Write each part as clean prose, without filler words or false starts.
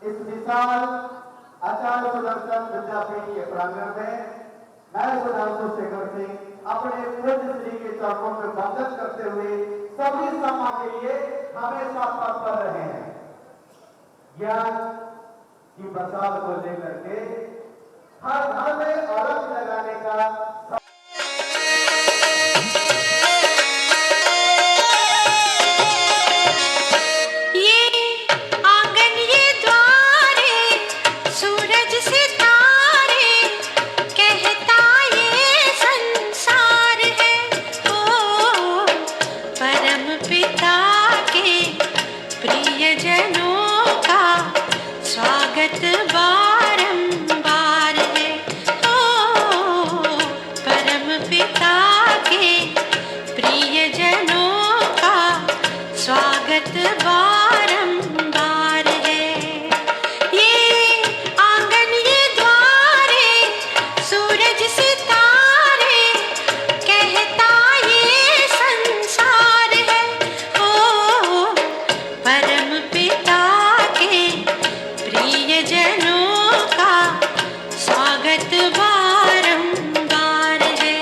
इस विशाल आचार्य सुदर्शन विद्यापीठ के प्रांगण में मैं सुधांशु शेखर सिंह अपने पूज्य श्री के चरणों में वंदन करते हुए सभी समाज के लिए हमेशा तत्पर रहे हैं। ज्ञान की बसात को लेकर के हर घर में अलग लगाने का स्वागत बारंबार है। ये आंगन ये द्वारे सूरज सितारे कहता ये संसार है। ओ परम पिता के प्रिय जनों का स्वागत बारंबार है।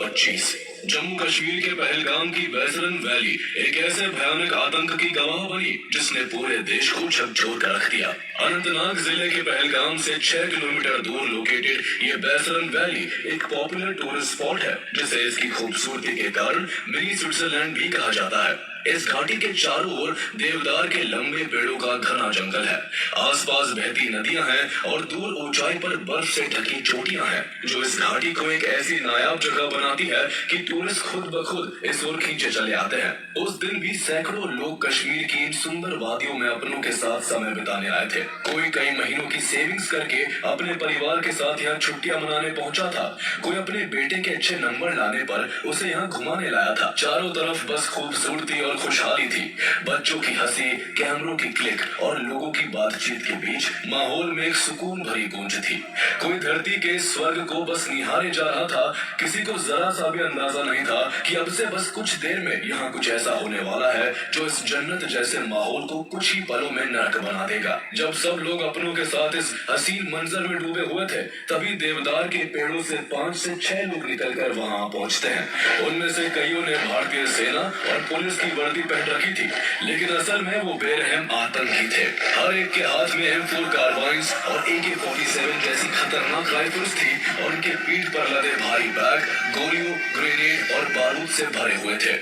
2025। जम्मू कश्मीर के पहलगाम की बैसरन वैली एक ऐसे भयानक आतंक की गवाह बनी जिसने पूरे देश को झकझोर कर रख दिया। अनंतनाग जिले के पहलगाम से 6 किलोमीटर दूर लोकेटेड ये बैसरन वैली एक पॉपुलर टूरिस्ट स्पॉट है, जिसे इसकी खूबसूरती के कारण मिनी स्विट्जरलैंड भी कहा जाता है। इस घाटी के चारों ओर देवदार के लंबे पेड़ों का घना जंगल है। आसपास बहती नदियां हैं और दूर ऊंचाई पर बर्फ से ढकी चोटियां हैं, जो इस घाटी को एक ऐसी नायाब जगह बनाती है कि टूरिस्ट खुद ब खुद इस ओर खींचे चले आते हैं। उस दिन भी सैकड़ों लोग कश्मीर की इन सुंदर वादियों में अपनों के साथ समय बिताने आए थे। कोई कई महीनों की सेविंग्स करके अपने परिवार के साथ यहाँ छुट्टियां मनाने पहुंचा था। कोई अपने बेटे के अच्छे नंबर लाने पर उसे यहाँ घुमाने लाया था। चारों तरफ बस खूबसूरती और खुशहाली थी। बच्चों की हंसी, कैमरों की क्लिक और लोगों की बातचीत के बीच माहौल में एक सुकून भरी गूंज थी। कोई धरती के स्वर्ग को बस निहारे जा रहा था। किसी को जरा सा भी अंदाजा नहीं था कि अब से बस कुछ देर में यहाँ कुछ ऐसा होने वाला है जो इस जन्नत जैसे माहौल को कुछ ही पलों में नरक बना देगा। जब सब लोग अपनों के साथ इस हसीन मंजर में डूबे हुए थे, तभी देवदार के पेड़ों से 5 से 6 लोग निकलकर वहाँ पहुँचते हैं। उनमें से कईयों ने भारतीय सेना और पुलिस की वर्दी पहन रखी थी, लेकिन असल में वो बेरहम आतंकी थे। हर एक के हाथ में M4 कार्बाइन्स और AK-47 जैसी खतरनाक राइफल्स थी और उनके पीठ पर लदे भारी बैग गोलियों, ग्रेनेड और बारूद से भरे हुए थे।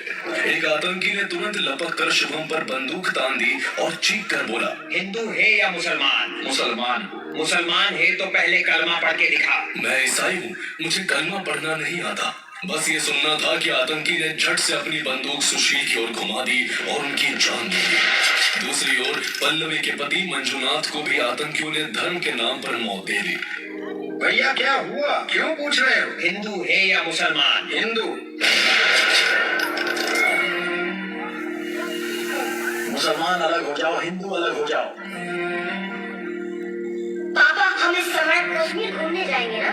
एक आतंकी ने तुरंत लपक कर शुभम पर बंदूक तान दी और चीख कर बोला, हिंदू है या मुसलमान? मुसलमान। मुसलमान है तो पहले कलमा पढ़ के दिखा। मैं ईसाई हूँ, मुझे कलमा पढ़ना नहीं आता। बस ये सुनना था कि आतंकी ने झट से अपनी बंदूक सुशील की ओर घुमा दी और उनकी जान ले ली। दूसरी ओर पल्लवी के पति मंजुनाथ को भी आतंकियों ने धर्म के नाम पर मौत दे दी। भैया क्या हुआ? क्यों पूछ रहे हो? हिंदू है या मुसलमान? हिंदू। मुसलमान अलग हो जाओ, हिंदू अलग हो जाओ। पापा हम इस समय कश्मीर घूमने जाएंगे ना?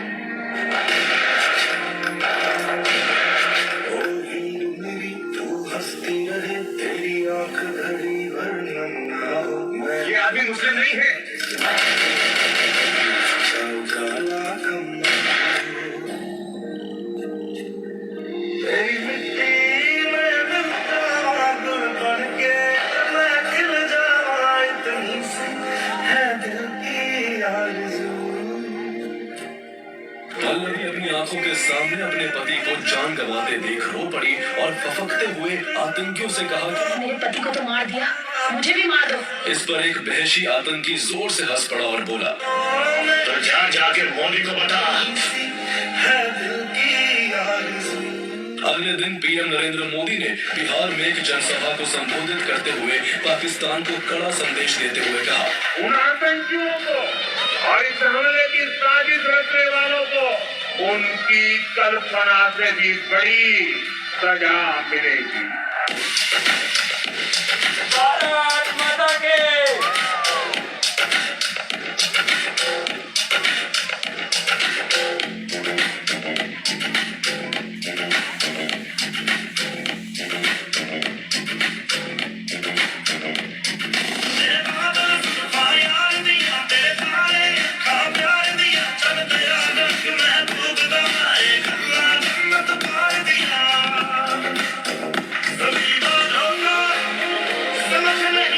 ये आदमी मुस्लिम नहीं है। पल्लवी अपनी आंखों के सामने अपने पति को जान गंवाते देख रो पड़ी और फफकते हुए आतंकियों से कहा, मेरे पति को तो मार दिया, मुझे भी मार दो। इस पर एक बहशी आतंकी जोर से हंस पड़ा और बोला, तो जाके मोदी को बता। अगले दिन पीएम नरेंद्र मोदी ने बिहार में एक जनसभा को संबोधित करते हुए पाकिस्तान को कड़ा संदेश देते हुए कहा, उन आतंकियों को और इस हमले की साजिश रचने वालों को उनकी कल्पना से भी बड़ी सजा मिलेगी। भारत माता के। समझ नहीं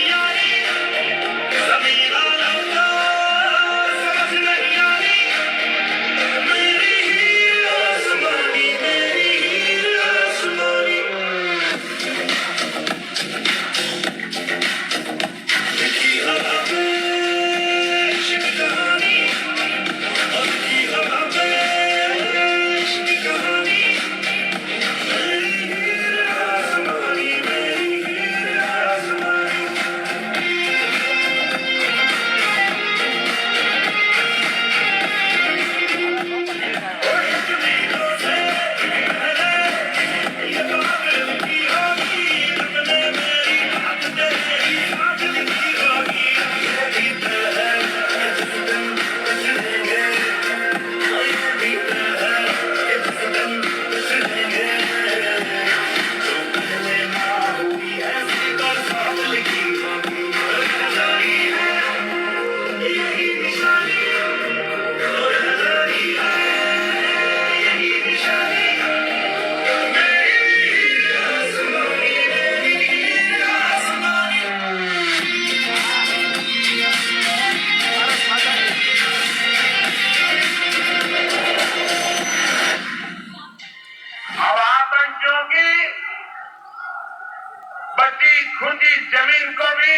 खुदी जमीन को भी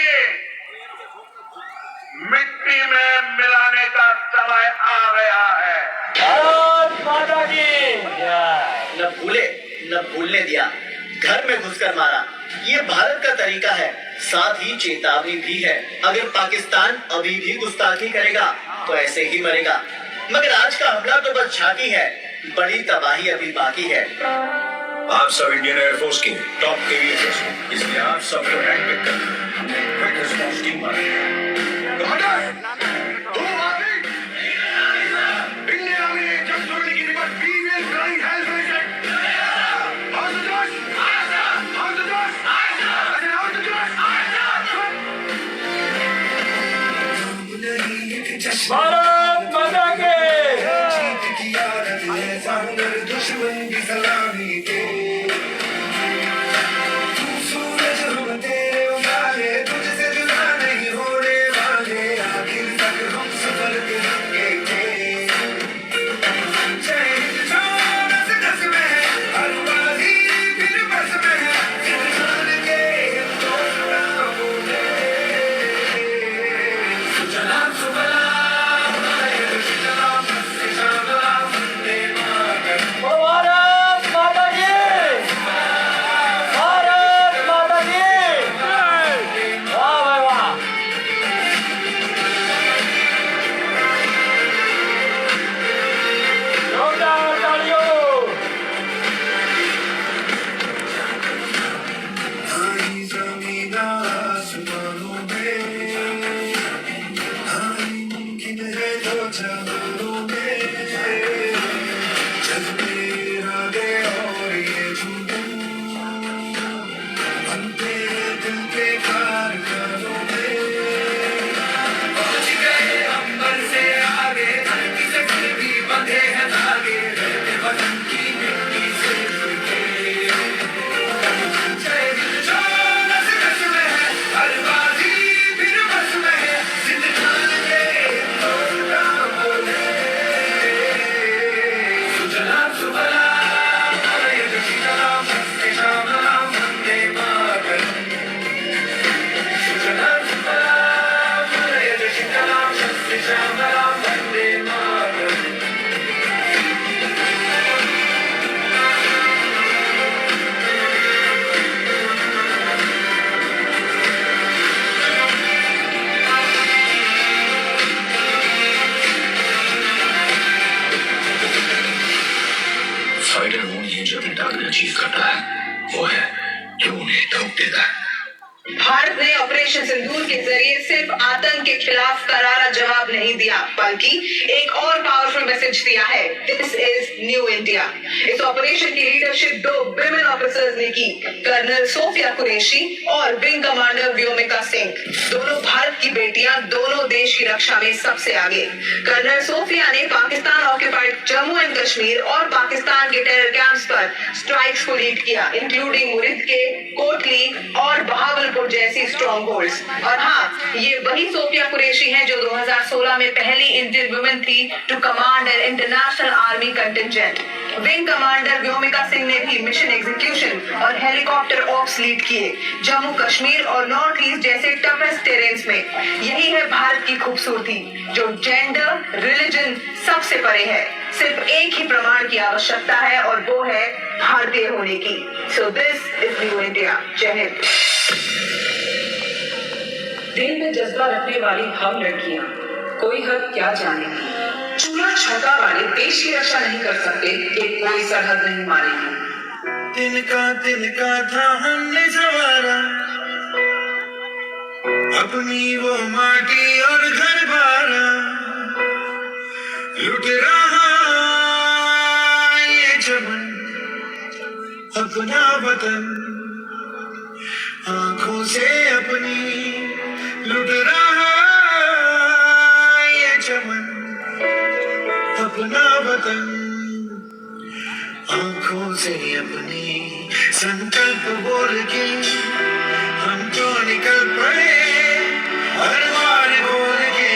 मिट्टी में मिलाने का समय आ गया है। भारत माता की न भूले न भूलने दिया, घर में घुसकर मारा। ये भारत का तरीका है, साथ ही चेतावनी भी है। अगर पाकिस्तान अभी भी गुस्ताखी करेगा तो ऐसे ही मरेगा। मगर आज का हमला तो बस झांकी है, बड़ी तबाही अभी बाकी है। आप सब इंडियन एयरफोर्स की टॉप एविएटर्स हैं, इसलिए आप सबको हैंडपिक कर हमने क्विक रिस्पांस टीम बनाई। इंडियन आर्मी ने जंग छोड़ने की report female flying health mission. House the जोश, हाउस द जोश, हाउस द जोश। भारत माता के दुश्मन की सलामी के तू सूरज हम तेरे उजाले, तुझसे जुदा नहीं होने वाले, आखिर तक हम सफर करेंगे। जय जो नस नस में है, हर बाजी फिर बस में है, फिर जान के हम दोस्त ना भूले। सुजलाम सुफलाम मलयज शीतलाम श्यामलाम वंदे मातरम। भारत माता की भारत माता की वाह भाई वाह। जोरदार तालियों। आई ज़मीन आसमानों में, आई मुमकिन है दो जहानों में, जज्बे इरादे और ये जुनून, हम तेरे दिल के कारखानों में, पहुंच गए अंबर से आगे, धरती से फिर भी बंधे हैं धागे, रहते वतन की मिट्टी से जुड़े। जय जो नस नस में है, हर बाजी फिर बस में है, जिंदगान के दोस्त ना बोले। सुजलाम सुफलाम मलयज शीतलाम श्यामलाम वंदे मातरम। सुजलाम सुफलाम मलयज शीतलाम श्यामलाम वंदे मातरम। फाइटर वो नहीं है जो अपने टारगेट अचीव करता है, वो है जो उन्हें ठोक देता है। भारत ने ऑपरेशन सिंदूर के जरिए सिर्फ आतंक के खिलाफ करारा जवाब नहीं दिया, बल्कि एक और पावरफुल मैसेज दिया है, दिस इज न्यू इंडिया। इस ऑपरेशन की लीडरशिप दो विमेन ऑफिसर्स ने की, कर्नल सोफिया कुरैशी और विंग कमांडर व्योमिका सिंह। दोनों भारत की बेटियां, दोनों देश की रक्षा में सबसे आगे। कर्नल सोफिया ने पाकिस्तान ऑक्युपाइड जम्मू एंड कश्मीर और पाकिस्तान के टेरर कैंप्स पर स्ट्राइक्स को लीड किया, इंक्लूडिंग मुरिद के, कोटली और बहावलपुर जैसी स्ट्रॉन्ग होल्ड्स। और हाँ, ये वही सोफिया कुरैशी हैं जो 2016 में पहली इंडियन वुमेन थी to command an international army contingent. Wing commander Vyomika Singh ने भी मिशन एग्जीक्यूशन और हेलीकॉप्टर ऑप्स लीड किए, जम्मू कश्मीर और नॉर्थ ईस्ट जैसे टफेस्ट टेरेन्स में। यही है भारत की खूबसूरती, जो जेंडर, रिलीजन सबसे परे है। सिर्फ एक ही प्रमाण की आवश्यकता है और वो है भारतीय होने की। So this is new India. जय हिंद। दिल में जज्बा रखने वाली हम लड़कियां कोई हद क्या जानेंगी। चूल्हा छौका वाले देश की रक्षा नहीं कर सकते, ये कोई सरहद नहीं मानेगी। तिनका था हमने सवारा, अपनी वो माटी और घर बारा, लुट रहा ये चमन अपना वतन, आंखों से अपनी लुट रहा ये चमन अपना वतन, आंखों से अपनी संकल्प बोल के हम तो निकल पड़े, हर बार बोल के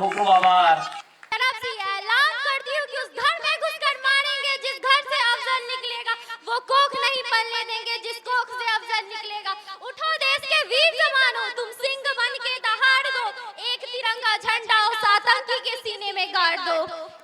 तरफ से ये ऐलान करती हूँ कि उस घर में घुसकर मारेंगे जिस घर से अफजल निकलेगा, वो कोख नहीं पलने देंगे जिस कोख से अफजल निकलेगा। उठो देश के वीर जवानों, तुम सिंह बन के दहाड़ दो, एक तिरंगा झंडा उस आतंकी के सीने में गाड़ दो।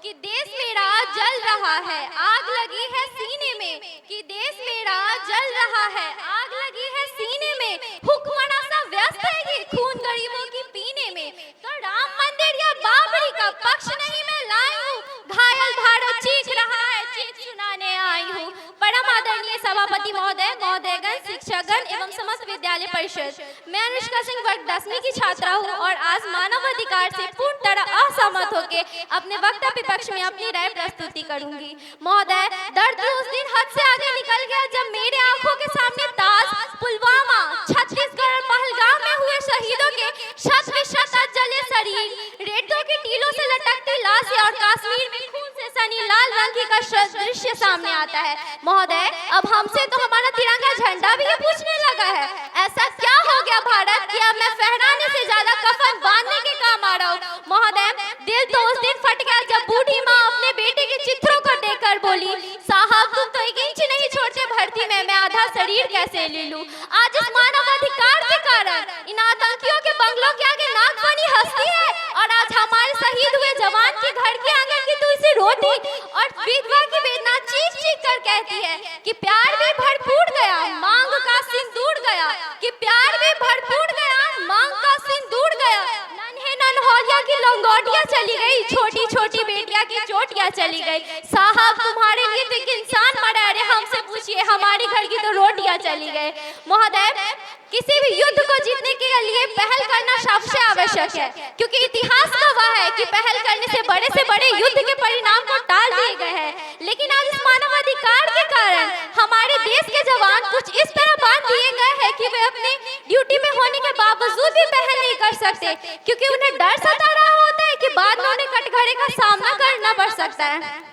कि देश मेरा जल रहा है, आग लगी है सीने में, कि देश मेरा जल रहा है, आग लगी है सीने में। हुक्मरान सा व्यस्त है ये खून गरीबों की पीने में, तो राम मंदिर या बाबरी का पक्ष नहीं मैं लाई हूँ, घायल भारत चीख रहा है, चीख सुनाने आई हूँ। परम आदरणीय सभापति महोदय, महोदयगण, शिक्षकगण एवं समस्त विद्यालय परिषद, मैं अनुष्का सिंह वर्ग 10वीं की छात्रा हूँ और आज मानव अधिकार से पूर्ण तरह असहमत होकर अपने वक्तव्य पक्ष में अपनी राय प्रस्तुति करूंगी। महोदय, दर्द उस दिन हद से आगे निकल गया जब मेरे आंखों के सामने ताज, पुलवामा, छत्तीसगढ़ और पहलगाम में हुए शहीदों के शत विशत जले शरीर, रेतों के टीलों से लटकती लाशें और कश्मीर में खून से सनी लाल रंग का दृश्य सामने आता है। महोदय, अब हमसे तो हमारा तिरंगा झंडा भी ये पूछने लगा है, ऐसा क्या हो गया भारत कि अब मैं फहराने से ज्यादा कफन बांधने के काम आ रहा हूँ। महोदय, दिल तो उस दिन फट गया जब बूढ़ी माँ अपने बेटे के चित्रों को देखकर बोली, साहब तुम तो 1 इंच नहीं छोड़ते भर्ती में, मैं आधा शरीर कैसे ले लूं। आज इस मानव अधिकार के कारण इन आतंकियों के बंगलों के आगे नाक बनी हंसती है और आज हमारे शहीद हुए जवान के घर के आंगन की तुलसी रोटी और विधवा की वेदना चीख चीख कर कहती है कि प्यार भी भरपूर गया, मांग का सिंदूर गया, कि प्यार भी भरपूर गया, मांग का सिंदूर गया। नन्हे नन्हौलिया की लंगोटियां चली गई, छोटी छोटी बेटियां की चोटियां चली गई। साहब तुम्हारे लिए तो एक इंसान मरा, अरे हमसे पूछिए हमारे घर की तो रोटियां चली गई। महोदय, किसी भी युद्ध को जीतने के लिए पहल करना सबसे आवश्यक है, क्योंकि इतिहास गवाह है कि पहल करने से बड़े युद्ध के परिणाम को टाल दिए गए हैं। लेकिन आज इस मानव अधिकार के कारण हमारे देश के जवान कुछ इस तरह बांध दिए गए हैं कि वे अपने ड्यूटी में होने के बावजूद भी पहल नहीं कर सकते, क्योंकि उन्हें डर सता रहा होता है कि बाद में उन्हें कटघरे का सामना करना पड़ सकता है।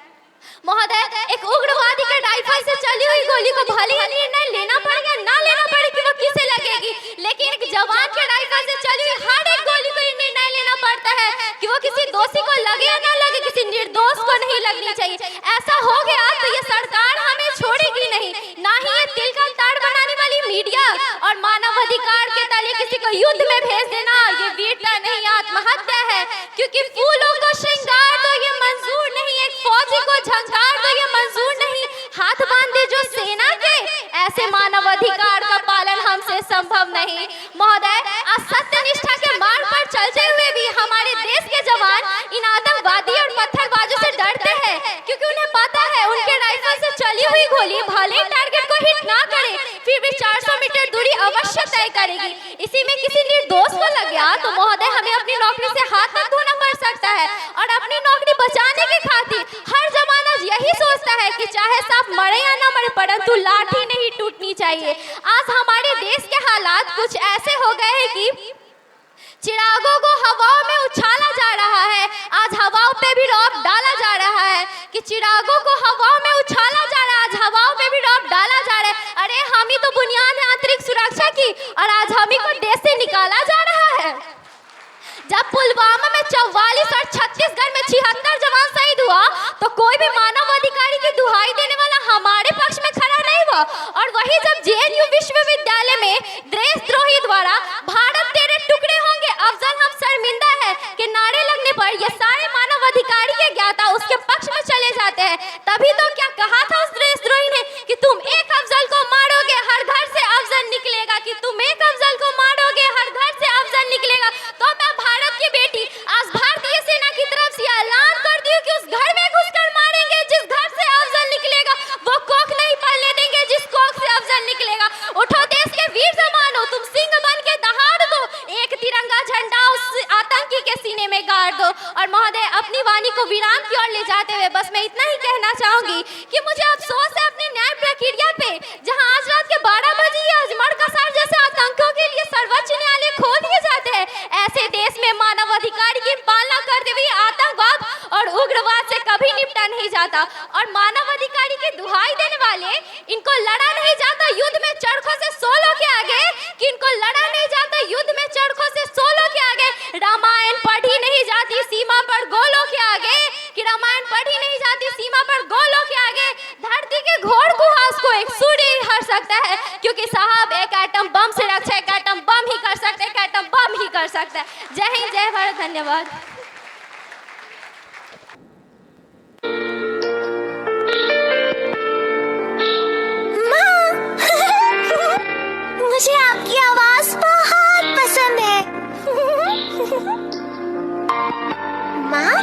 महोदय, एक उग्रवादी के राइफल से चली हुई गोली को भले ही निर्णय लेना पड़े या ना लेना पड़े कि वो किसे लगेगी, लेकिन एक जवान के राइफल से चली हुई हर एक गोली को निर्णय लेना पड़ता है कि वो किसी दोषी को लगे या ना लगे, किसी निर्दोष को नहीं लगनी चाहिए। ऐसा हो गया तो ये सरकार हमें छोड़ेगी नहीं, ना ही ये तिल का ताड़ बनाने वाली मीडिया और मानव अधिकार के तले किसी को युद्ध में भेज देना ये वीरता नहीं, आत्महत्या है। क्योंकि फूलों को श्रृंगार दो ये मंजूर नहीं, एक फौजी को झंकार दो ये मंजूर नहीं, हाथ बांधे जो सेना के ऐसे मानव अधिकार का पालन हमसे संभव नहीं। महोदय, आज सत्य निष्ठा के मार्ग पर चलते हुए भी हमारे देश के जवान इन आतंकवादी और पत्थरबाजों से डरते हैं, क्योंकि उन्हें पता है उनके राइफल से चली हुई गोली भले टारगेट को हिट ना करे फिर भी 400 मीटर दूरी अवश्य तय करेगी। इसी में किसी निर्दोष को लग गया तो महोदय हमें अपनी नौकरी से हाथ तक धोना पड़ सकता है, और अपनी नौकरी बचाने के खातिर हर जमाना यही सोचता है कि चाहे सांप मरे या ना मरे परंतु लाठी नहीं टूटनी चाहिए। आज हमारे देश के हालात कुछ ऐसे हो गए हैं कि चिरागों को हवाओं में उछाला जा रहा है, आज हवाओं पे भी रौब डाला जा रहा है कि चिरागों को हवाओं में उछाला जा रहा है, आज हवाओं पे भी रौब डाला जा रहा है। अरे हम ही तो बुनियाद है आंतरिक सुरक्षा की और आज हम ही को देश से निकाला जा रहा है। जब पुलवामा में 44 और छत्तीसगढ़ में 76 जवान शहीद हुआ तो कोई भी मानव अधिकारी की दुहाई देने वाला हमारे पक्ष में खड़ा नहीं हुआ, और वही जब जेएनयू विश्वविद्यालय में देशद्रोही द्वारा भारत तेरे टुकड़े होंगे अफजल हम शर्मिंदा है के नारे लगने पर ये सारे मानव अधिकारी के ज्ञाता उसके पक्ष में चले जाते हैं। तभी तो क्या कहा था उस देशद्रोही ने कि तुम एक अफजल को मारोगे हर घर से अफजल निकलेगा, कि तुम एक अफजल को मारोगे हर घर से अफजल निकलेगा। तो मैं भारत की बेटी आज भारतीय सेना की तरफ से ऐलान कर दी कि उस घर में घुसकर मारेंगे जिस घर से अफजल निकलेगा, वो कोख नहीं पलने देंगे जिस कोख से अफजल निकलेगा। उठो देश के वीर जवानों, तुम सिंह बन के दहाड़ दो, एक तिरंगा झंडा उस आतंकी के सीने में गाड़ दो। और महोदय, अपनी वाणी को विराम की ओर ले जाते हुए बस मैं इतना ही कहना चाहूंगी कि मुझे अफसोस है अपनी न्याय प्रक्रिया पे, जहां आज रात के 12 बजे अजमर कसार जैसे आतंकियों के लिए सर्वोच्च न्यायालय खोल दिए जाते हैं। ऐसे देश में मानव अधिकार की पालना करते हुए आतंकवाद और उग्रवाद से कभी निपटा नहीं जाता, और मानव अधिकारी की दुहाई देने वाले इनको लड़ा नहीं जाता युद्ध में चरखों से सोलों के आगे, कि इनको लड़ा नहीं जाता युद्ध में चरखों से सोलों के आगे। रामायण पढ़ी की सीमा पर गोलों के आगे धरती के घोर कुहास को एक सूर्य ही हर सकता है, क्योंकि साहब एक एटम बम से रक्षा एक एटम बम ही कर सकते हैं, एक एटम बम ही कर सकता है। जय हिंद, जय भारत, धन्यवाद। मुझे आपकी आवाज बहुत पसंद है। माँ,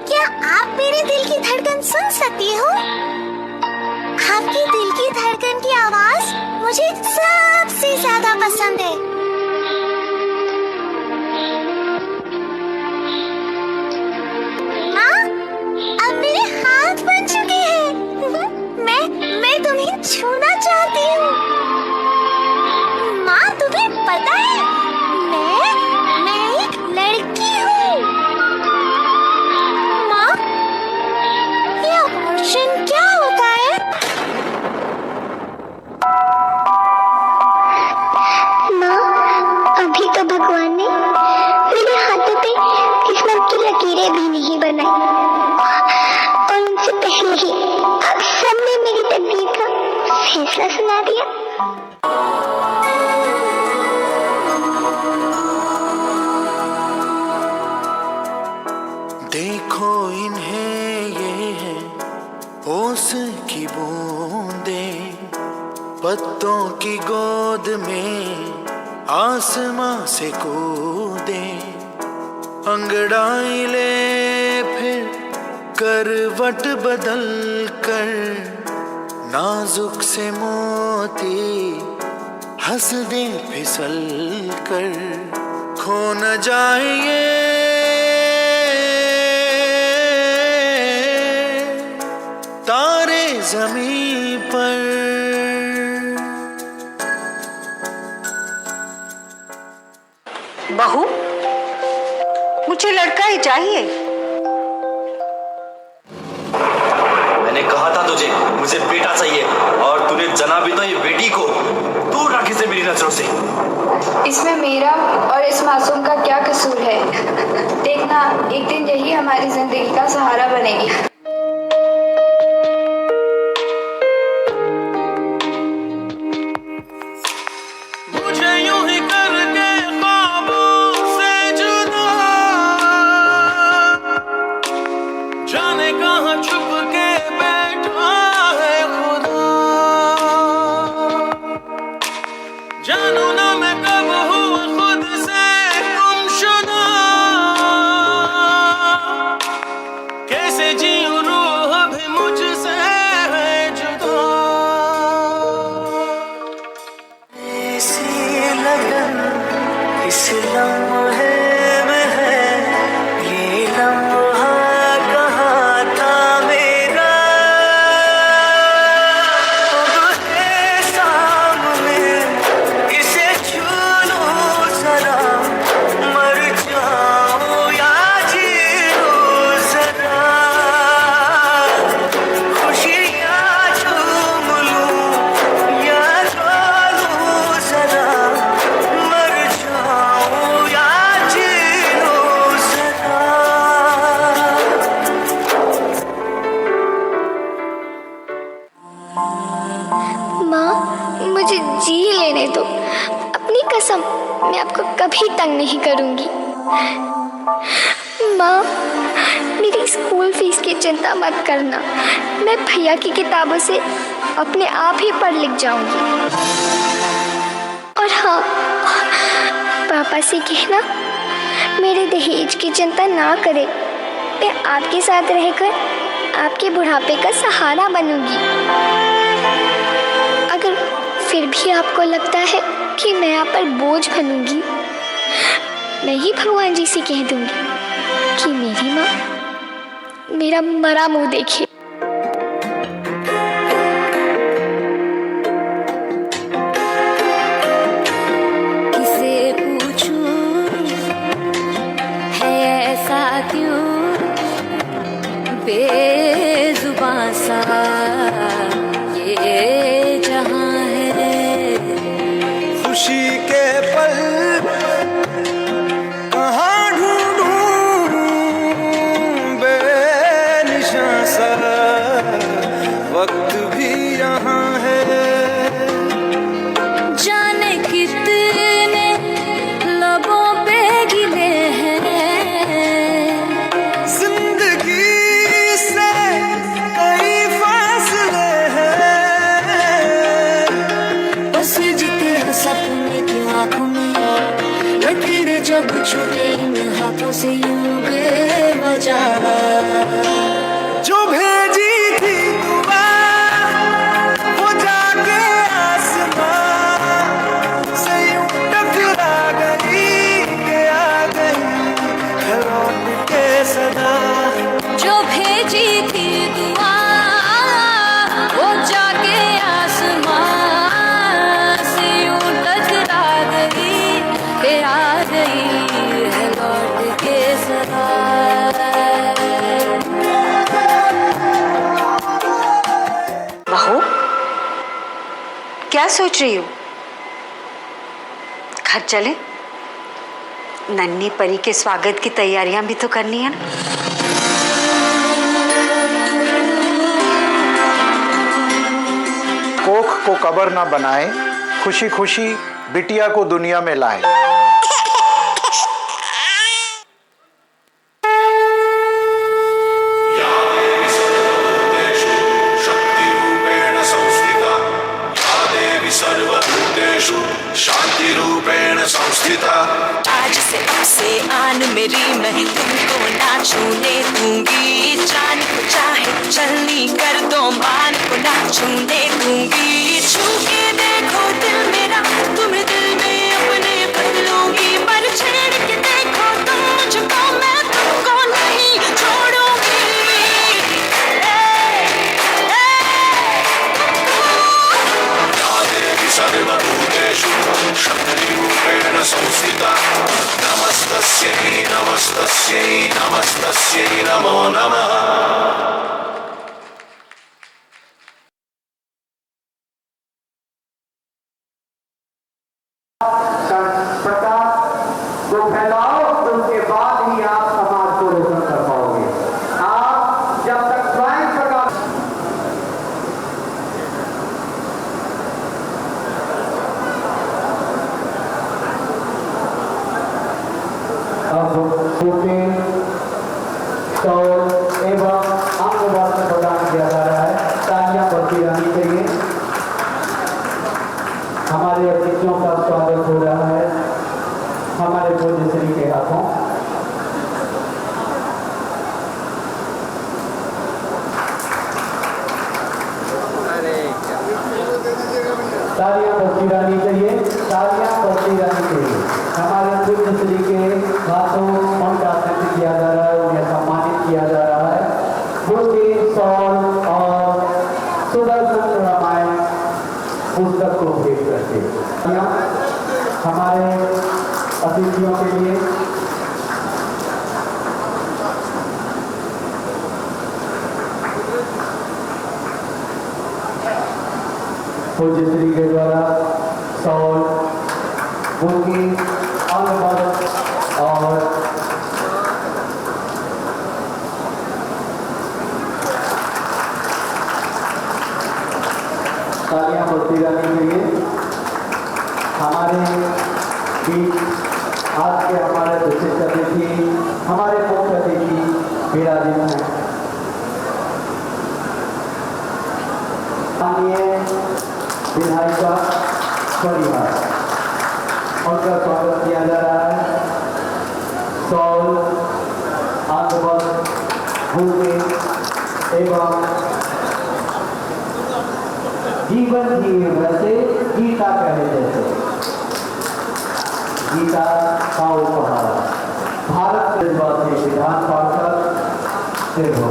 क्या आप मेरे दिल की धड़कन सुन सकती हो? आपके दिल की धड़कन की आवाज मुझे सबसे ज्यादा पसंद है। माँ, अब मेरे हाथ बन चुके हैं। मैं तुम्हें छूना चाहती हूँ। माँ, तुम्हें पता है मैं एक लड़की हूँ। माँ, ये अबॉर्शन क्या होता है? माँ, अभी तो भगवान ने मेरे हाथों पे किस्मत की लकीरें भी नहीं बनाई, और उनसे पहले ही आप सबने मेरी तकदीर का फैसला सुना दिया। देखो इन्हें, ये है ओस की बूंदें, पत्तों की गोद में आसमां से कूदे, अंगड़ाई ले फिर करवट बदल कर, नाजुक से मोती हंस दे फिसल कर, खो न जाए तारे ज़मीं पर। बहू, मुझे लड़का ही चाहिए। मैंने कहा था तुझे मुझे बेटा चाहिए, और तूने जना भी तो ये बेटी को। दूर रख इसे मेरी नजरों से। इसमें मेरा और इस मासूम का क्या कसूर है? देखना, एक दिन यही हमारी जिंदगी का सहारा बनेगी। मुझे जी लेने दो। अपनी कसम, मैं आपको कभी तंग नहीं करूंगी। माँ, मेरी स्कूल फीस की चिंता मत करना। मैं भैया की किताबों से अपने आप ही पढ़ लिख जाऊंगी। और हाँ, पापा से कहना मेरे दहेज की चिंता ना करे। मैं आपके साथ रहकर आपके बुढ़ापे का सहारा बनूंगी। अगर फिर भी आपको लगता है कि मैं आप पर बोझ बनूंगी, मैं ही भगवान जी से कह दूंगी कि मेरी माँ मेरा मरा मुंह देखे। किसे पूछूं है ऐसा क्यों बेजुबां सा ये जहां है। खुशी के पल कहाँ ढूंढूं बेनिशां सा आंखों में लकीरें जब छूटे इन हाथों से यूं बेवजह जो भेजी थी दुआ वो जाके आसमां से यूं टकरा गई के आ गई है लौट के सदा। जो भेजी थी दुआ वो जाके आसमां से यूं टकरा गई के आ गई है लौट के सदा। बहू, क्या सोच रही हो? घर चले? नन्ही परी के स्वागत की तैयारियां भी तो करनी है ना। कोख को कबर ना बनाए, खुशी खुशी बिटिया को दुनिया में लाए। शांति रूपेण संस्थिता। आज से तुमसे आन मेरी मैं तुमको ना छूने दूंगी। जान को चाहे चलनी कर दो मान को ना छूने दूंगी। छू के देखो दिल मेरा तुम्हें दिल में अपने भर लूंगी। पर छेड़ के देखो तुम मुझको मैं तुमको नहीं छोड़ूंगी। सर्वभूतेषु शक्तिरूपेण संस्थिता। नमस्तस्यै नमस्तस्यै नमस्तस्यै नमो नमः। प्रकाश को फैलाओ, उसके बाद ही आप समाज को रोशन कर पाओगे। आप जब तक स्वयं प्रकाश सूखे तौल एवं अंग वस्त्र प्रदान किया जा रहा है। तालियां बढ़ती रहनी चाहिए। हमारे अतिथियों का स्वागत हो रहा है हमारे पूज्य श्री के हाथों। तालियां बढ़ती रहनी चाहिए, तालियां बढ़ती रहनी चाहिए। हमारे पूज्य श्री के हाथों उनका आसन किया जा रहा है, उन्हें सम्मानित किया जा रहा है। उनके सौर और सुदर्शन रामायण पुस्तक को भेंट करके हमारे अतिथियों के लिए पूज्य श्री के द्वारा सौल उनकी अंगबल और तालियां बढ़ती रहनी चाहिए। हमारे बीच आज के हमारे विशिष्ट अतिथि, हमारे मुख्य अतिथि विराजित हैं। माननीय विधायिका परिवार, उनका स्वागत किया जा रहा है। सौल आंदोलन भूमि एवं जीवन जिए वैसे गीता कहे जैसे गीता का उपहार भारत निर्वाचन विधान पार्षद से हो।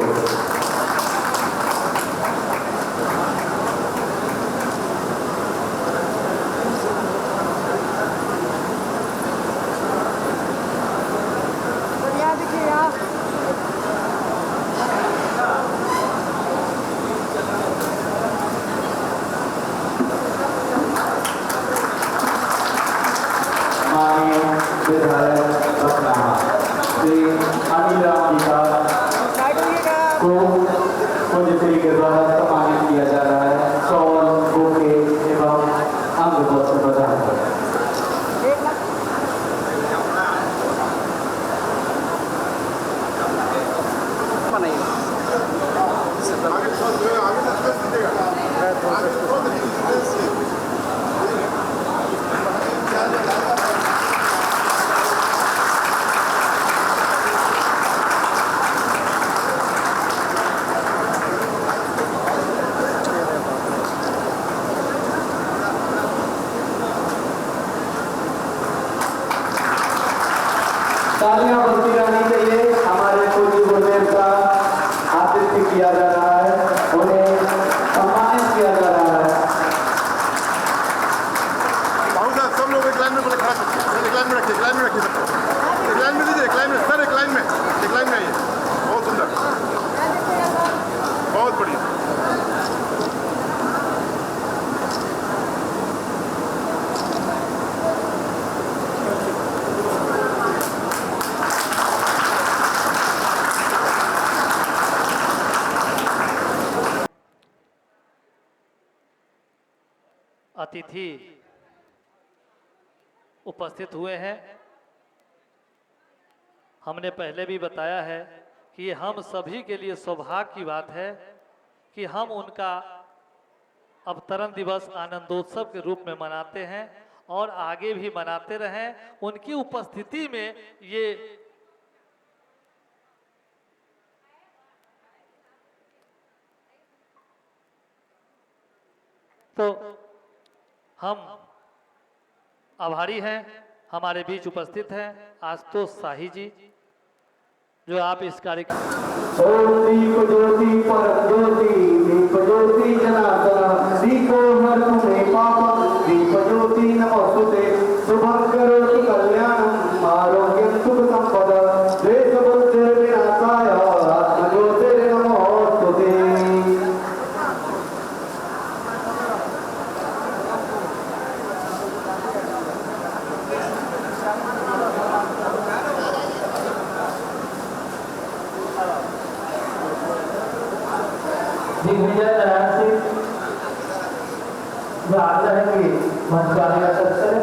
लाइन में बोले खड़ा कर, एक लाइन में रखिए, एक लाइन में रखिए सबको, एक लाइन में दीजिए, एक लाइन में सर, एक लाइन में आइए। बहुत सुंदर, बहुत बढ़िया। अतिथि उपस्थित हुए हैं। हमने पहले भी बताया है कि हम सभी के लिए सौभाग्य की बात है कि हम उनका अवतरण दिवस आनंदोत्सव के रूप में मनाते हैं और आगे भी मनाते रहें। उनकी उपस्थिति में ये तो हम आभारी हैं। हमारे बीच उपस्थित हैं आशुतोष शाही जी, जो आप इस कार्यक्रम दीप ज्योति परम ज्योति, दीप ज्योति जनार्दन, दीपो हर तुम्हें पापम, दीप ज्योति नमोस्तुते, शुभं करोति कल्याणम, आरोग्यं सुख संपदा, द्वेष बुद्धि विनाशाय, आत्मज्योतिर् नमोस्तुते। दिग्विजय नारायण सिंह जो आग्रह है कि मंच पर आने का सत्सर है।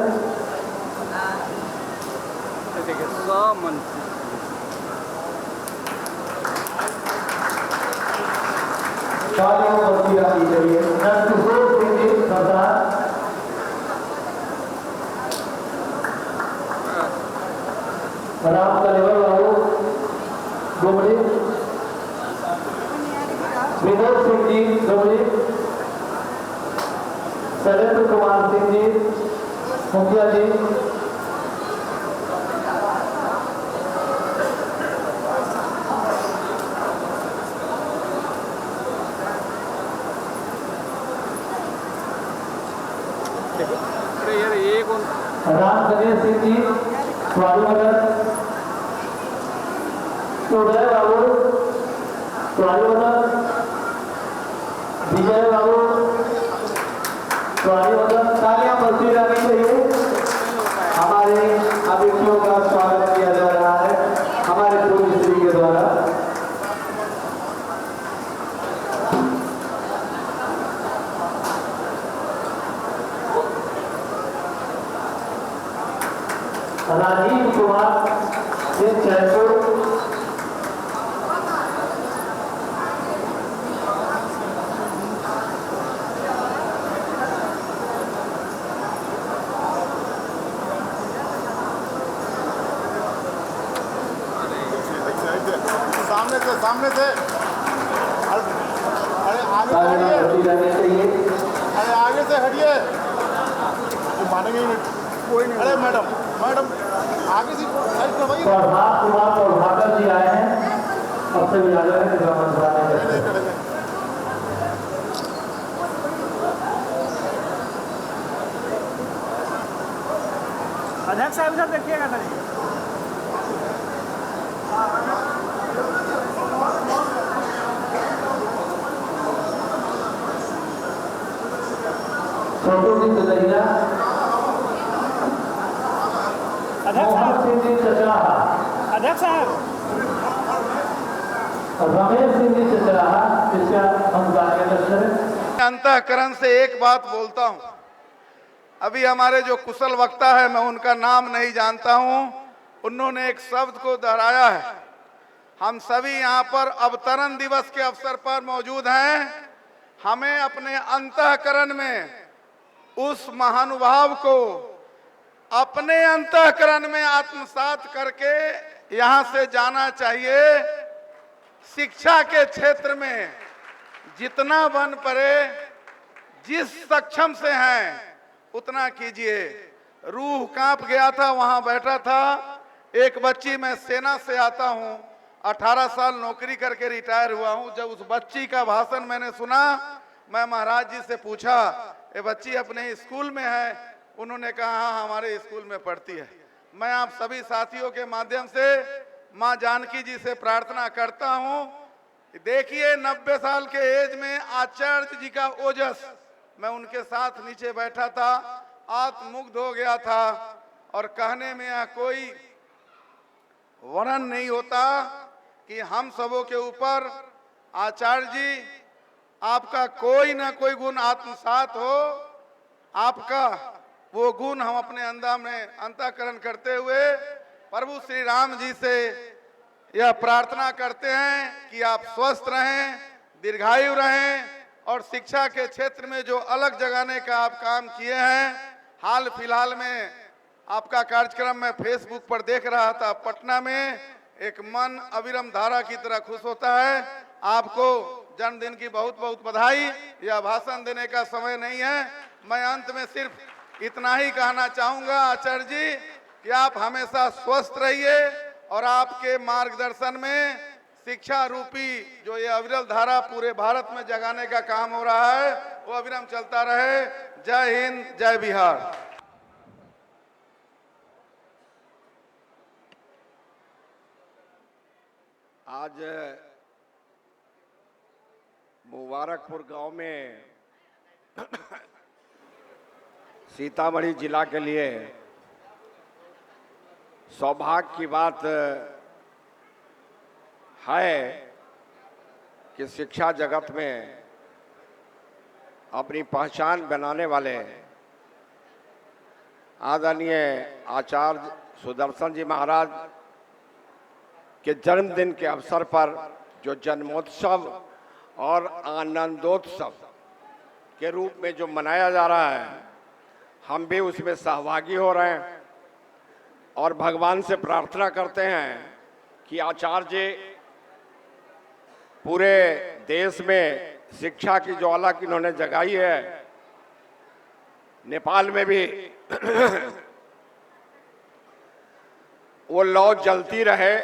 तालियों पर सीधा दी जाइए। नंदकिशोर सिंह जी सरदार, राम कलेवर बाबू गोमड़ी, विनोद सिंह जी गोमड़ी, शैलेंद्र कुमार सिंह जी मुखिया जी, राम गणेश सिंह जी स्वामीनगर, उदय बाबू स्वामीनगर, विजय बाबू स्वामीनगर। तालियां बजती रहनी चाहिए। हमारे अतिथियों का स्वागत किया जा रहा है हमारे पूज्य श्री के द्वारा। राजीव कुमार सिंह जयपुर, सामने से अरे आगे से हटिए, मानेंगे कोई नहीं। अरे मैडम आगे से साइड करवाइए। प्रभात कुमार प्रभाकर जी आए हैं, अब से विराजमान है अध्यक्ष साहब इधर देखिएगा नहीं। छोटू जी तलैया, मोहन सिंह जी चचराहा, अध्यक्ष साहब रमेश सिंह जी चचराहा, जिसका हम कार्य अंतःकरण से एक बात बोलता हूं। अभी हमारे जो कुशल वक्ता है, मैं उनका नाम नहीं जानता हूं, उन्होंने एक शब्द को दोहराया है। हम सभी यहाँ पर अवतरण दिवस के अवसर पर मौजूद हैं। हमें अपने अंतःकरण में उस महानुभाव को अपने अंतःकरण में आत्मसात करके यहाँ से जाना चाहिए। शिक्षा के क्षेत्र में जितना बन पड़े, जिस सक्षम से हैं उतना कीजिए। रूह कांप गया था, वहां बैठा था एक बच्ची। मैं सेना से आता हूं, 18 साल नौकरी करके रिटायर हुआ हूं। जब उस बच्ची का भाषण मैंने सुना, मैं महाराज जी से पूछा, ये बच्ची अपने स्कूल में है, उन्होंने कहा हाँ हमारे स्कूल में पढ़ती है। मैं आप सभी साथियों के माध्यम से माँ जानकी जी से प्रार्थना करता हूँ, देखिए 90 साल के एज में आचार्य जी का ओजस, मैं उनके साथ नीचे बैठा था, आत्ममुग्ध हो गया था और कहने में यह कोई वर्णन नहीं होता कि हम सबों के ऊपर आचार्य जी आपका कोई ना कोई गुण आत्मसात हो, आपका वो गुण हम अपने अंदर में अंतःकरण करते हुए प्रभु श्री राम जी से यह प्रार्थना करते हैं कि आप स्वस्थ रहें, दीर्घायु रहें और शिक्षा के क्षेत्र में जो अलग जगाने का आप काम किए हैं। हाल फिलहाल में आपका कार्यक्रम मैं फेसबुक पर देख रहा था, पटना में एक मन अविरम धारा की तरह खुश होता है। आपको जन्मदिन की बहुत बहुत बधाई। यह भाषण देने का समय नहीं है, मैं अंत में सिर्फ इतना ही कहना चाहूंगा आचार्य जी कि आप हमेशा स्वस्थ रहिए और आपके मार्गदर्शन में शिक्षा रूपी जो ये अविरल धारा पूरे भारत में जगाने का काम हो रहा है वो अविरम चलता रहे। जय हिंद, जय बिहार। आज मुबारकपुर गांव में सीतामढ़ी जिला के लिए सौभाग्य की बात है कि शिक्षा जगत में अपनी पहचान बनाने वाले आदरणीय आचार्य सुदर्शन जी महाराज के जन्मदिन के अवसर पर जो जन्मोत्सव और आनंदोत्सव के रूप में जो मनाया जा रहा है, हम भी उसमें सहभागी हो रहे हैं और भगवान से प्रार्थना करते हैं कि आचार्य जी पूरे देश में शिक्षा की ज्वाला की इन्होंने जगाई है, नेपाल में भी वो लौ जलती रहे,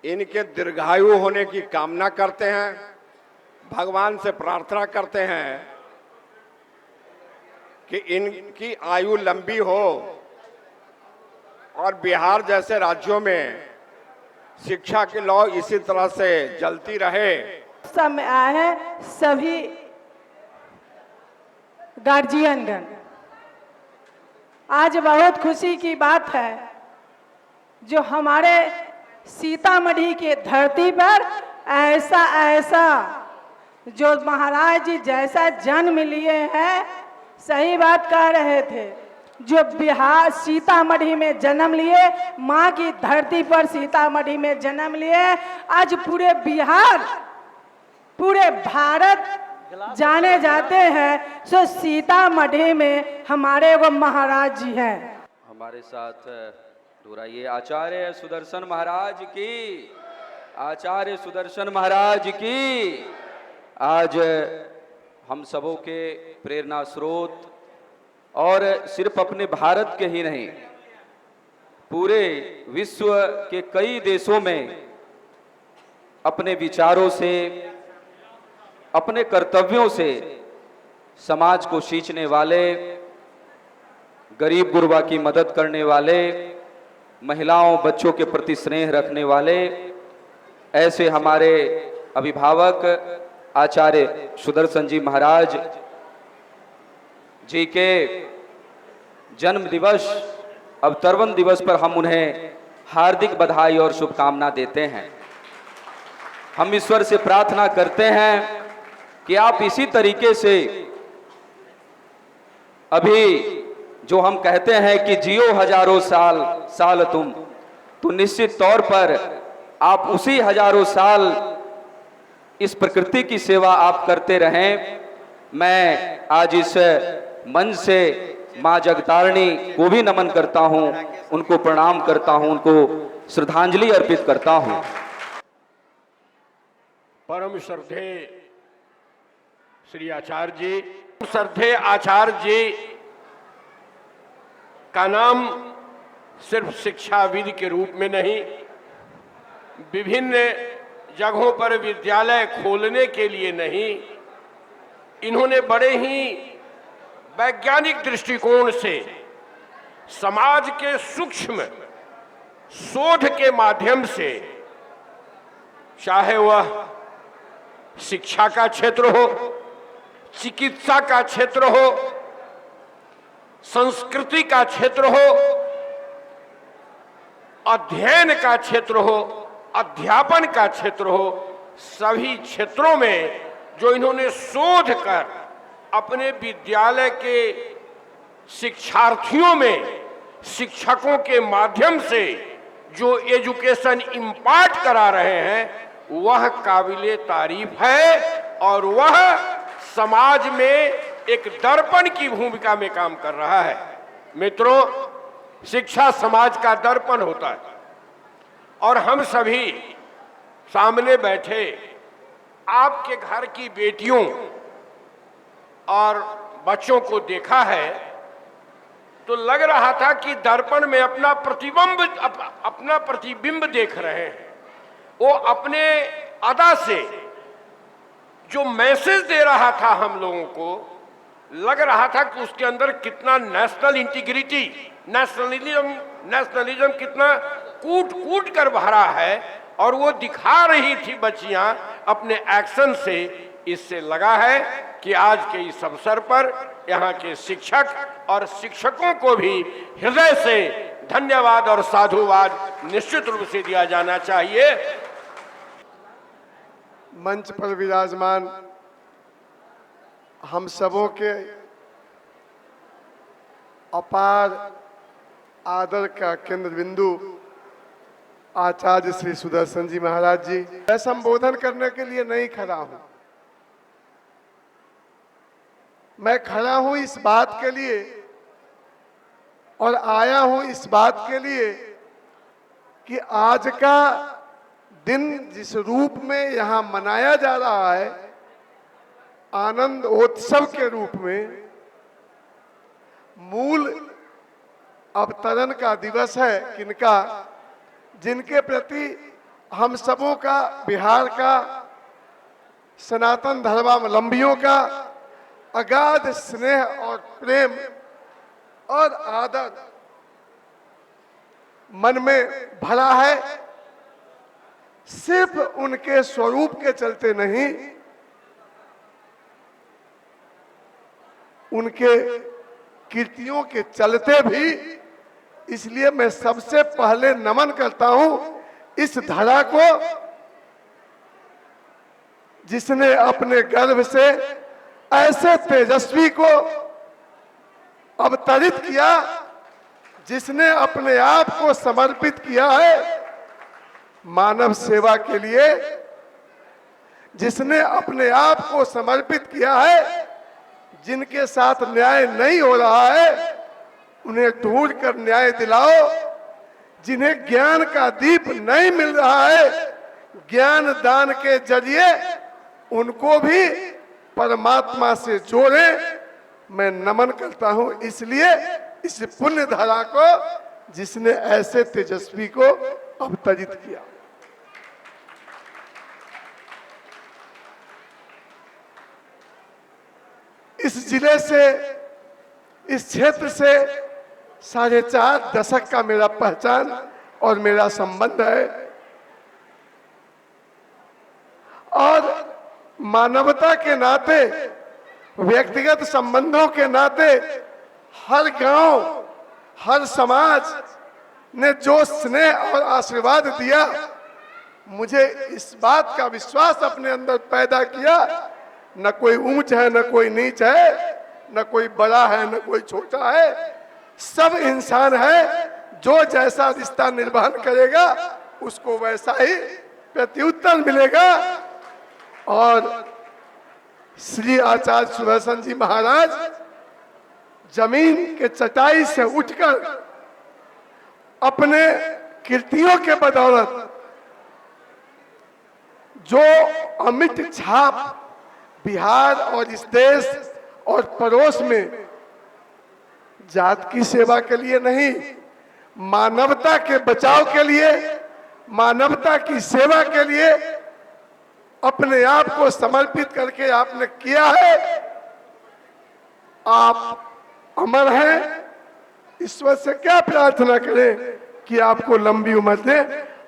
इनके दीर्घायु होने की कामना करते हैं, भगवान से प्रार्थना करते हैं कि इनकी आयु लंबी हो और बिहार जैसे राज्यों में शिक्षा की लौ इसी तरह से जलती रहे। समय आए हैं सभी गार्जियनगण, आज बहुत खुशी की बात है जो हमारे सीतामढ़ी के धरती पर ऐसा जो महाराज जी जैसा जन्म लिए हैं, सही बात कह रहे थे, जो बिहार सीतामढ़ी में जन्म लिए, माँ की धरती पर सीतामढ़ी में जन्म लिए, आज पूरे बिहार पूरे भारत जाने जाते हैं। सो सीतामढ़ी में हमारे वो महाराज जी हैं। हमारे साथ दोहराइए, आचार्य सुदर्शन महाराज की, आचार्य सुदर्शन महाराज की। आज हम सबों के प्रेरणा स्रोत और सिर्फ अपने भारत के ही नहीं, पूरे विश्व के कई देशों में अपने विचारों से, अपने कर्तव्यों से समाज को सींचने वाले, गरीब गुरबा की मदद करने वाले, महिलाओं बच्चों के प्रति स्नेह रखने वाले, ऐसे हमारे अभिभावक आचार्य सुदर्शन जी महाराज जी के जन्म दिवस, अवतरण दिवस पर हम उन्हें हार्दिक बधाई और शुभकामना देते हैं। हम ईश्वर से प्रार्थना करते हैं कि आप इसी तरीके से अभी जो हम कहते हैं कि जियो हजारों साल तुम, तो निश्चित तौर पर आप उसी हजारों साल इस प्रकृति की सेवा आप करते रहें। मैं आज इस मंच से माँ जगतारिणी को भी नमन करता हूँ, उनको प्रणाम करता हूँ, उनको श्रद्धांजलि अर्पित करता हूँ। परम श्रद्धेय श्री आचार्य जी, श्रद्धेय आचार्य जी का नाम सिर्फ शिक्षाविद के रूप में नहीं, विभिन्न जगहों पर विद्यालय खोलने के लिए नहीं, इन्होंने बड़े ही वैज्ञानिक दृष्टिकोण से समाज के सूक्ष्म शोध के माध्यम से, चाहे वह शिक्षा का क्षेत्र हो, चिकित्सा का क्षेत्र हो, संस्कृति का क्षेत्र हो, अध्ययन का क्षेत्र हो, अध्यापन का क्षेत्र हो, सभी क्षेत्रों में जो इन्होंने शोध कर अपने विद्यालय के शिक्षार्थियों में शिक्षकों के माध्यम से जो एजुकेशन इम्पार्ट करा रहे हैं, वह काबिले तारीफ है और वह समाज में एक दर्पण की भूमिका में काम कर रहा है। मित्रों, शिक्षा समाज का दर्पण होता है और हम सभी सामने बैठे आपके घर की बेटियों और बच्चों को देखा है तो लग रहा था कि दर्पण में अपना प्रतिबिंब देख रहे हैं। वो अपने अदा से जो मैसेज दे रहा था हम लोगों को, लग रहा था कि उसके अंदर कितना नेशनल इंटीग्रिटी, नेशनलिज्म कितना कूट कूट कर भरा है और वो दिखा रही थी बच्चियां अपने एक्शन से। इससे लगा है कि आज के इस अवसर पर यहाँ के शिक्षक और शिक्षकों को भी हृदय से धन्यवाद और साधुवाद निश्चित रूप से दिया जाना चाहिए। मंच पर विराजमान हम सबों के अपार आदर का केंद्र बिंदु आचार्य श्री सुदर्शन जी महाराज जी, मैं संबोधन करने के लिए नहीं खड़ा हूं। मैं खड़ा हूं इस बात के लिए और आया हूं इस बात के लिए कि आज का दिन जिस रूप में यहाँ मनाया जा रहा है, आनंद उत्सव के रूप में, मूल अवतरण का दिवस है किनका, जिनके प्रति हम सबों का, बिहार का, सनातन धर्मावलंबियों का अगाध स्नेह और प्रेम और आदर मन में भरा है। सिर्फ उनके स्वरूप के चलते नहीं, उनके कीर्तियों के चलते भी। इसलिए मैं सबसे पहले नमन करता हूं इस धरा को, जिसने अपने गर्भ से ऐसे तेजस्वी को अवतरित किया, जिसने अपने आप को समर्पित किया है मानव सेवा के लिए, जिसने अपने आप को समर्पित किया है। जिनके साथ न्याय नहीं हो रहा है उन्हें ढूंढ कर न्याय दिलाओ, जिन्हें ज्ञान का दीप नहीं मिल रहा है, ज्ञान दान के जरिए उनको भी परमात्मा से जोड़े। मैं नमन करता हूं इसलिए इस पुण्य धारा को, जिसने ऐसे तेजस्वी को अवतरित किया। इस जिले से, इस क्षेत्र से 4.5 दशक का मेरा पहचान और मेरा संबंध है और मानवता के नाते, व्यक्तिगत संबंधों के नाते हर गांव, हर समाज ने जो स्नेह और आशीर्वाद दिया, मुझे इस बात का विश्वास अपने अंदर पैदा किया, न कोई ऊंच है, न कोई नीच है, न कोई बड़ा है, न कोई छोटा है, सब इंसान है। जो जैसा रिश्ता निर्वहन करेगा उसको वैसा ही प्रत्युत्तर मिलेगा। और श्री आचार्य सुदर्शन जी महाराज जमीन के चटाई से उठकर अपने कीर्तियों के बदौलत जो अमिट छाप बिहार और इस देश और पड़ोस में, जात की सेवा के लिए नहीं, मानवता के बचाव के लिए, मानवता की सेवा के लिए अपने आप को समर्पित करके आपने किया है, आप अमर हैं, ईश्वर से क्या प्रार्थना करें कि आपको लंबी उम्र दे।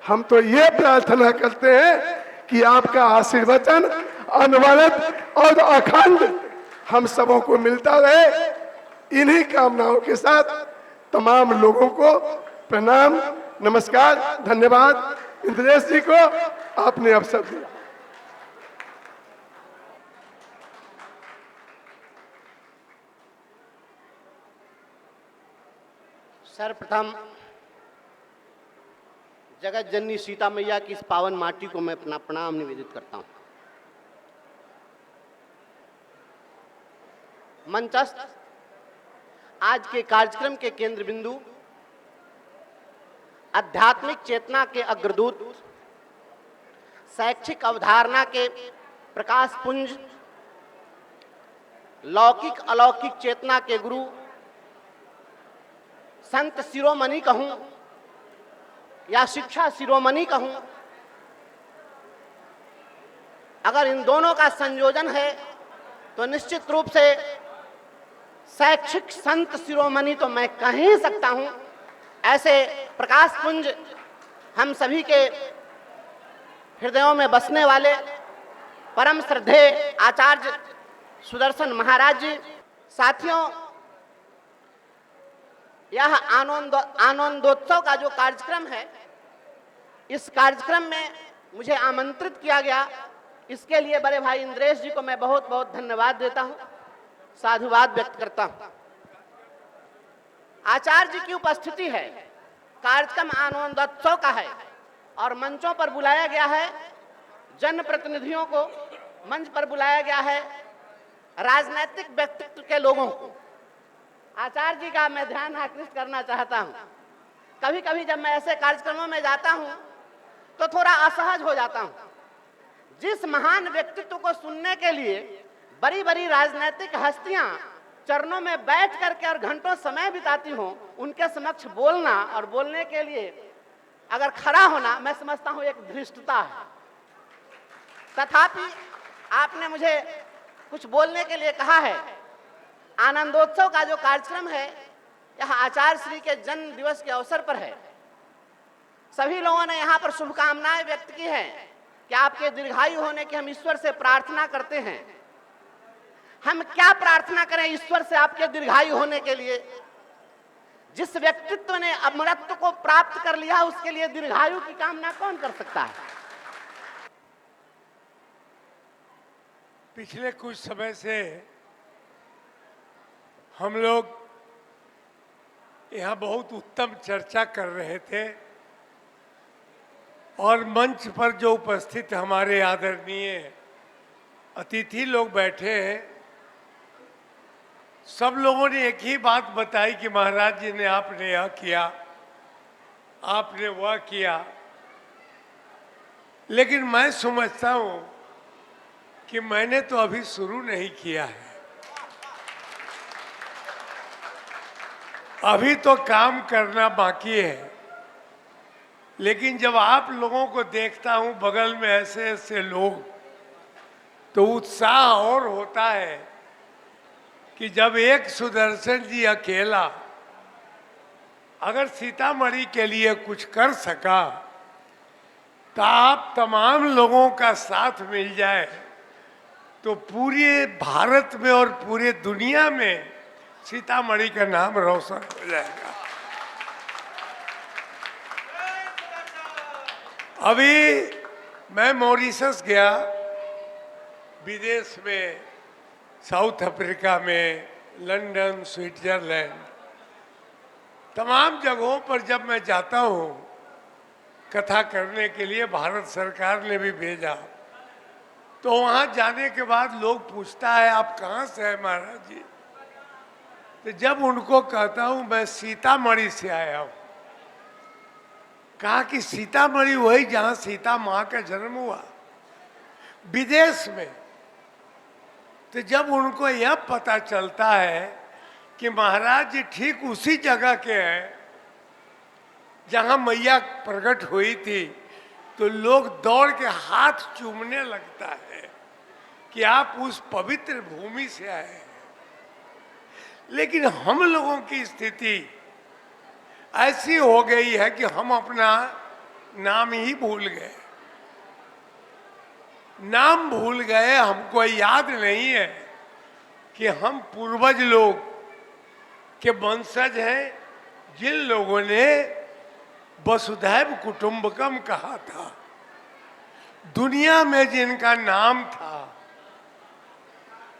हम तो ये प्रार्थना करते हैं कि आपका आशीर्वचन अनवरत और अखंड हम सबों को मिलता रहे। इन्हीं कामनाओं के साथ तमाम लोगों को प्रणाम, नमस्कार, धन्यवाद। इंद्रेश जी को आपने अवसर दिया। सर्वप्रथम जगत जननी सीता मैया की इस पावन माटी को मैं अपना प्रणाम निवेदित करता हूं। मंचस्थ आज के कार्यक्रम के केंद्र बिंदु, आध्यात्मिक चेतना के अग्रदूत, शैक्षिक अवधारणा के प्रकाश पुंज, लौकिक अलौकिक चेतना के गुरु, संत शिरोमणि कहूं या शिक्षा शिरोमणि कहूं, अगर इन दोनों का संयोजन है तो निश्चित रूप से शैक्षिक संत शिरोमणि तो मैं कह ही सकता हूं। ऐसे प्रकाश पुंज हम सभी के हृदयों में बसने वाले परम श्रद्धेय आचार्य सुदर्शन महाराज जी। साथियों, यह आनंदोत्सव का जो कार्यक्रम है, इस कार्यक्रम में मुझे आमंत्रित किया गया, इसके लिए बड़े भाई इंद्रेश जी को मैं बहुत बहुत धन्यवाद देता हूं, साधुवाद व्यक्त करता हूं। आचार्य जी की उपस्थिति है, कार्यक्रम आनंदोत्सव का है और मंचों पर बुलाया गया है जनप्रतिनिधियों को, मंच पर बुलाया गया है राजनीतिक व्यक्तित्व के लोगों को। आचार्य जी का मैं ध्यान आकृष्ट करना चाहता हूं। कभी कभी जब मैं ऐसे कार्यक्रमों में जाता हूं तो थोड़ा असहज हो जाता हूं। जिस महान व्यक्तित्व को सुनने के लिए बड़ी बड़ी राजनीतिक हस्तियां चरणों में बैठ करके और घंटों समय बिताती हों, उनके समक्ष बोलना और बोलने के लिए अगर खड़ा होना, मैं समझता हूं एक धृष्टता है। तथापि आपने मुझे कुछ बोलने के लिए कहा है। आनंदोत्सव का जो कार्यक्रम है, यह आचार्य श्री के जन्म दिवस के अवसर पर है। सभी लोगों ने यहाँ पर शुभकामनाएं व्यक्त की हैं कि आपके दीर्घायु होने की हम ईश्वर से प्रार्थना करते हैं। हम क्या प्रार्थना करें ईश्वर से आपके दीर्घायु होने के लिए? जिस व्यक्तित्व ने अमरत्व को प्राप्त कर लिया, उसके लिए दीर्घायु की कामना कौन कर सकता है? पिछले कुछ समय से हम लोग यहाँ बहुत उत्तम चर्चा कर रहे थे और मंच पर जो उपस्थित हमारे आदरणीय अतिथि लोग बैठे हैं, सब लोगों ने एक ही बात बताई कि महाराज जी ने आपने यह किया, आपने वह किया। लेकिन मैं समझता हूँ कि मैंने तो अभी शुरू नहीं किया है, अभी तो काम करना बाकी है। लेकिन जब आप लोगों को देखता हूं बगल में ऐसे ऐसे लोग, तो उत्साह और होता है कि जब एक सुदर्शन जी अकेला अगर सीतामढ़ी के लिए कुछ कर सका, तो आप तमाम लोगों का साथ मिल जाए तो पूरे भारत में और पूरे दुनिया में सीतामढ़ी का नाम रोशन हो जाएगा। अभी मैं मॉरिशस गया, विदेश में, साउथ अफ्रीका में, लंदन, स्विट्जरलैंड, तमाम जगहों पर जब मैं जाता हूँ कथा करने के लिए, भारत सरकार ने भी भेजा, तो वहाँ जाने के बाद लोग पूछता है आप कहाँ से हैं महाराज जी? तो जब उनको कहता हूँ मैं सीतामढ़ी से आया हूँ, कहा कि सीतामढ़ी वही जहाँ सीता माँ का जन्म हुआ, विदेश में। तो जब उनको यह पता चलता है कि महाराज जी ठीक उसी जगह के हैं जहाँ मैया प्रकट हुई थी, तो लोग दौड़ के हाथ चूमने लगता है कि आप उस पवित्र भूमि से आए हैं। लेकिन हम लोगों की स्थिति ऐसी हो गई है कि हम अपना नाम ही भूल गए। नाम भूल गए, हमको याद नहीं है कि हम पूर्वज लोग के वंशज हैं, जिन लोगों ने वसुधैव कुटुंबकम कहा था, दुनिया में जिनका नाम था।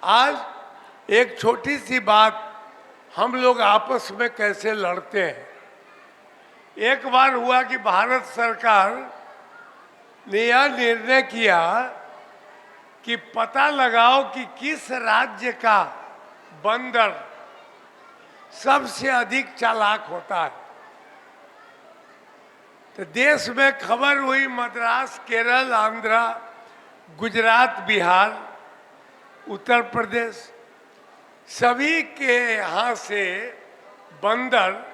आज एक छोटी सी बात, हम लोग आपस में कैसे लड़ते हैं। एक बार हुआ कि भारत सरकार ने यह निर्णय किया कि पता लगाओ कि किस राज्य का बंदर सबसे अधिक चालाक होता है। तो देश में खबर हुई, मद्रास, केरल, आंध्रा, गुजरात, बिहार, उत्तर प्रदेश, सभी के यहाँ से बंदर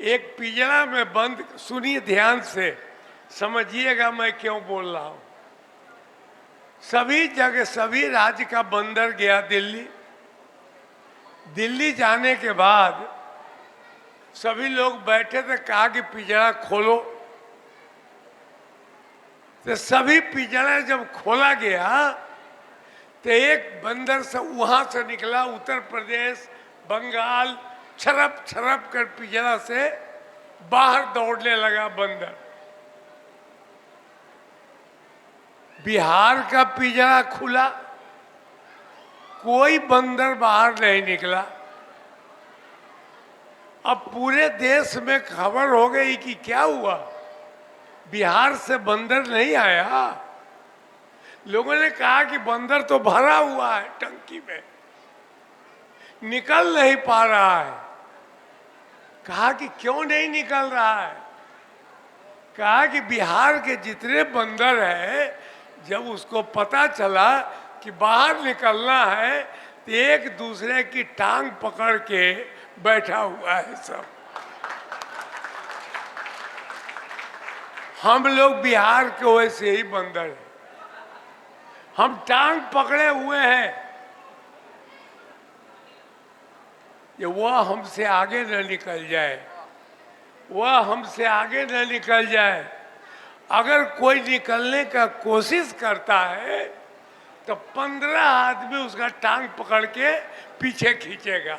एक पिंजरा में बंद, सुनिए ध्यान से, समझिएगा मैं क्यों बोल रहा हूँ। सभी जगह सभी राज्य का बंदर गया दिल्ली। दिल्ली जाने के बाद सभी लोग बैठे थे, कहा कि पिंजरा खोलो। तो सभी पिंजरा जब खोला गया तो एक बंदर से वहां से निकला, उत्तर प्रदेश, बंगाल, छरप छरप कर पिंजरा से बाहर दौड़ने लगा बंदर। बिहार का पिंजरा खुला, कोई बंदर बाहर नहीं निकला। अब पूरे देश में खबर हो गई कि क्या हुआ, बिहार से बंदर नहीं आया। लोगों ने कहा कि बंदर तो भरा हुआ है टंकी में, निकल नहीं पा रहा है। कहा कि क्यों नहीं निकल रहा है। कहा कि बिहार के जितने बंदर हैं, जब उसको पता चला कि बाहर निकलना है तो एक दूसरे की टांग पकड़ के बैठा हुआ है सब। हम लोग बिहार के वैसे ही बंदर हैं, हम टांग पकड़े हुए हैं ये वह हमसे आगे न निकल जाए, वह हमसे आगे न निकल जाए। अगर कोई निकलने का कोशिश करता है तो 15 आदमी उसका टांग पकड़ के पीछे खींचेगा।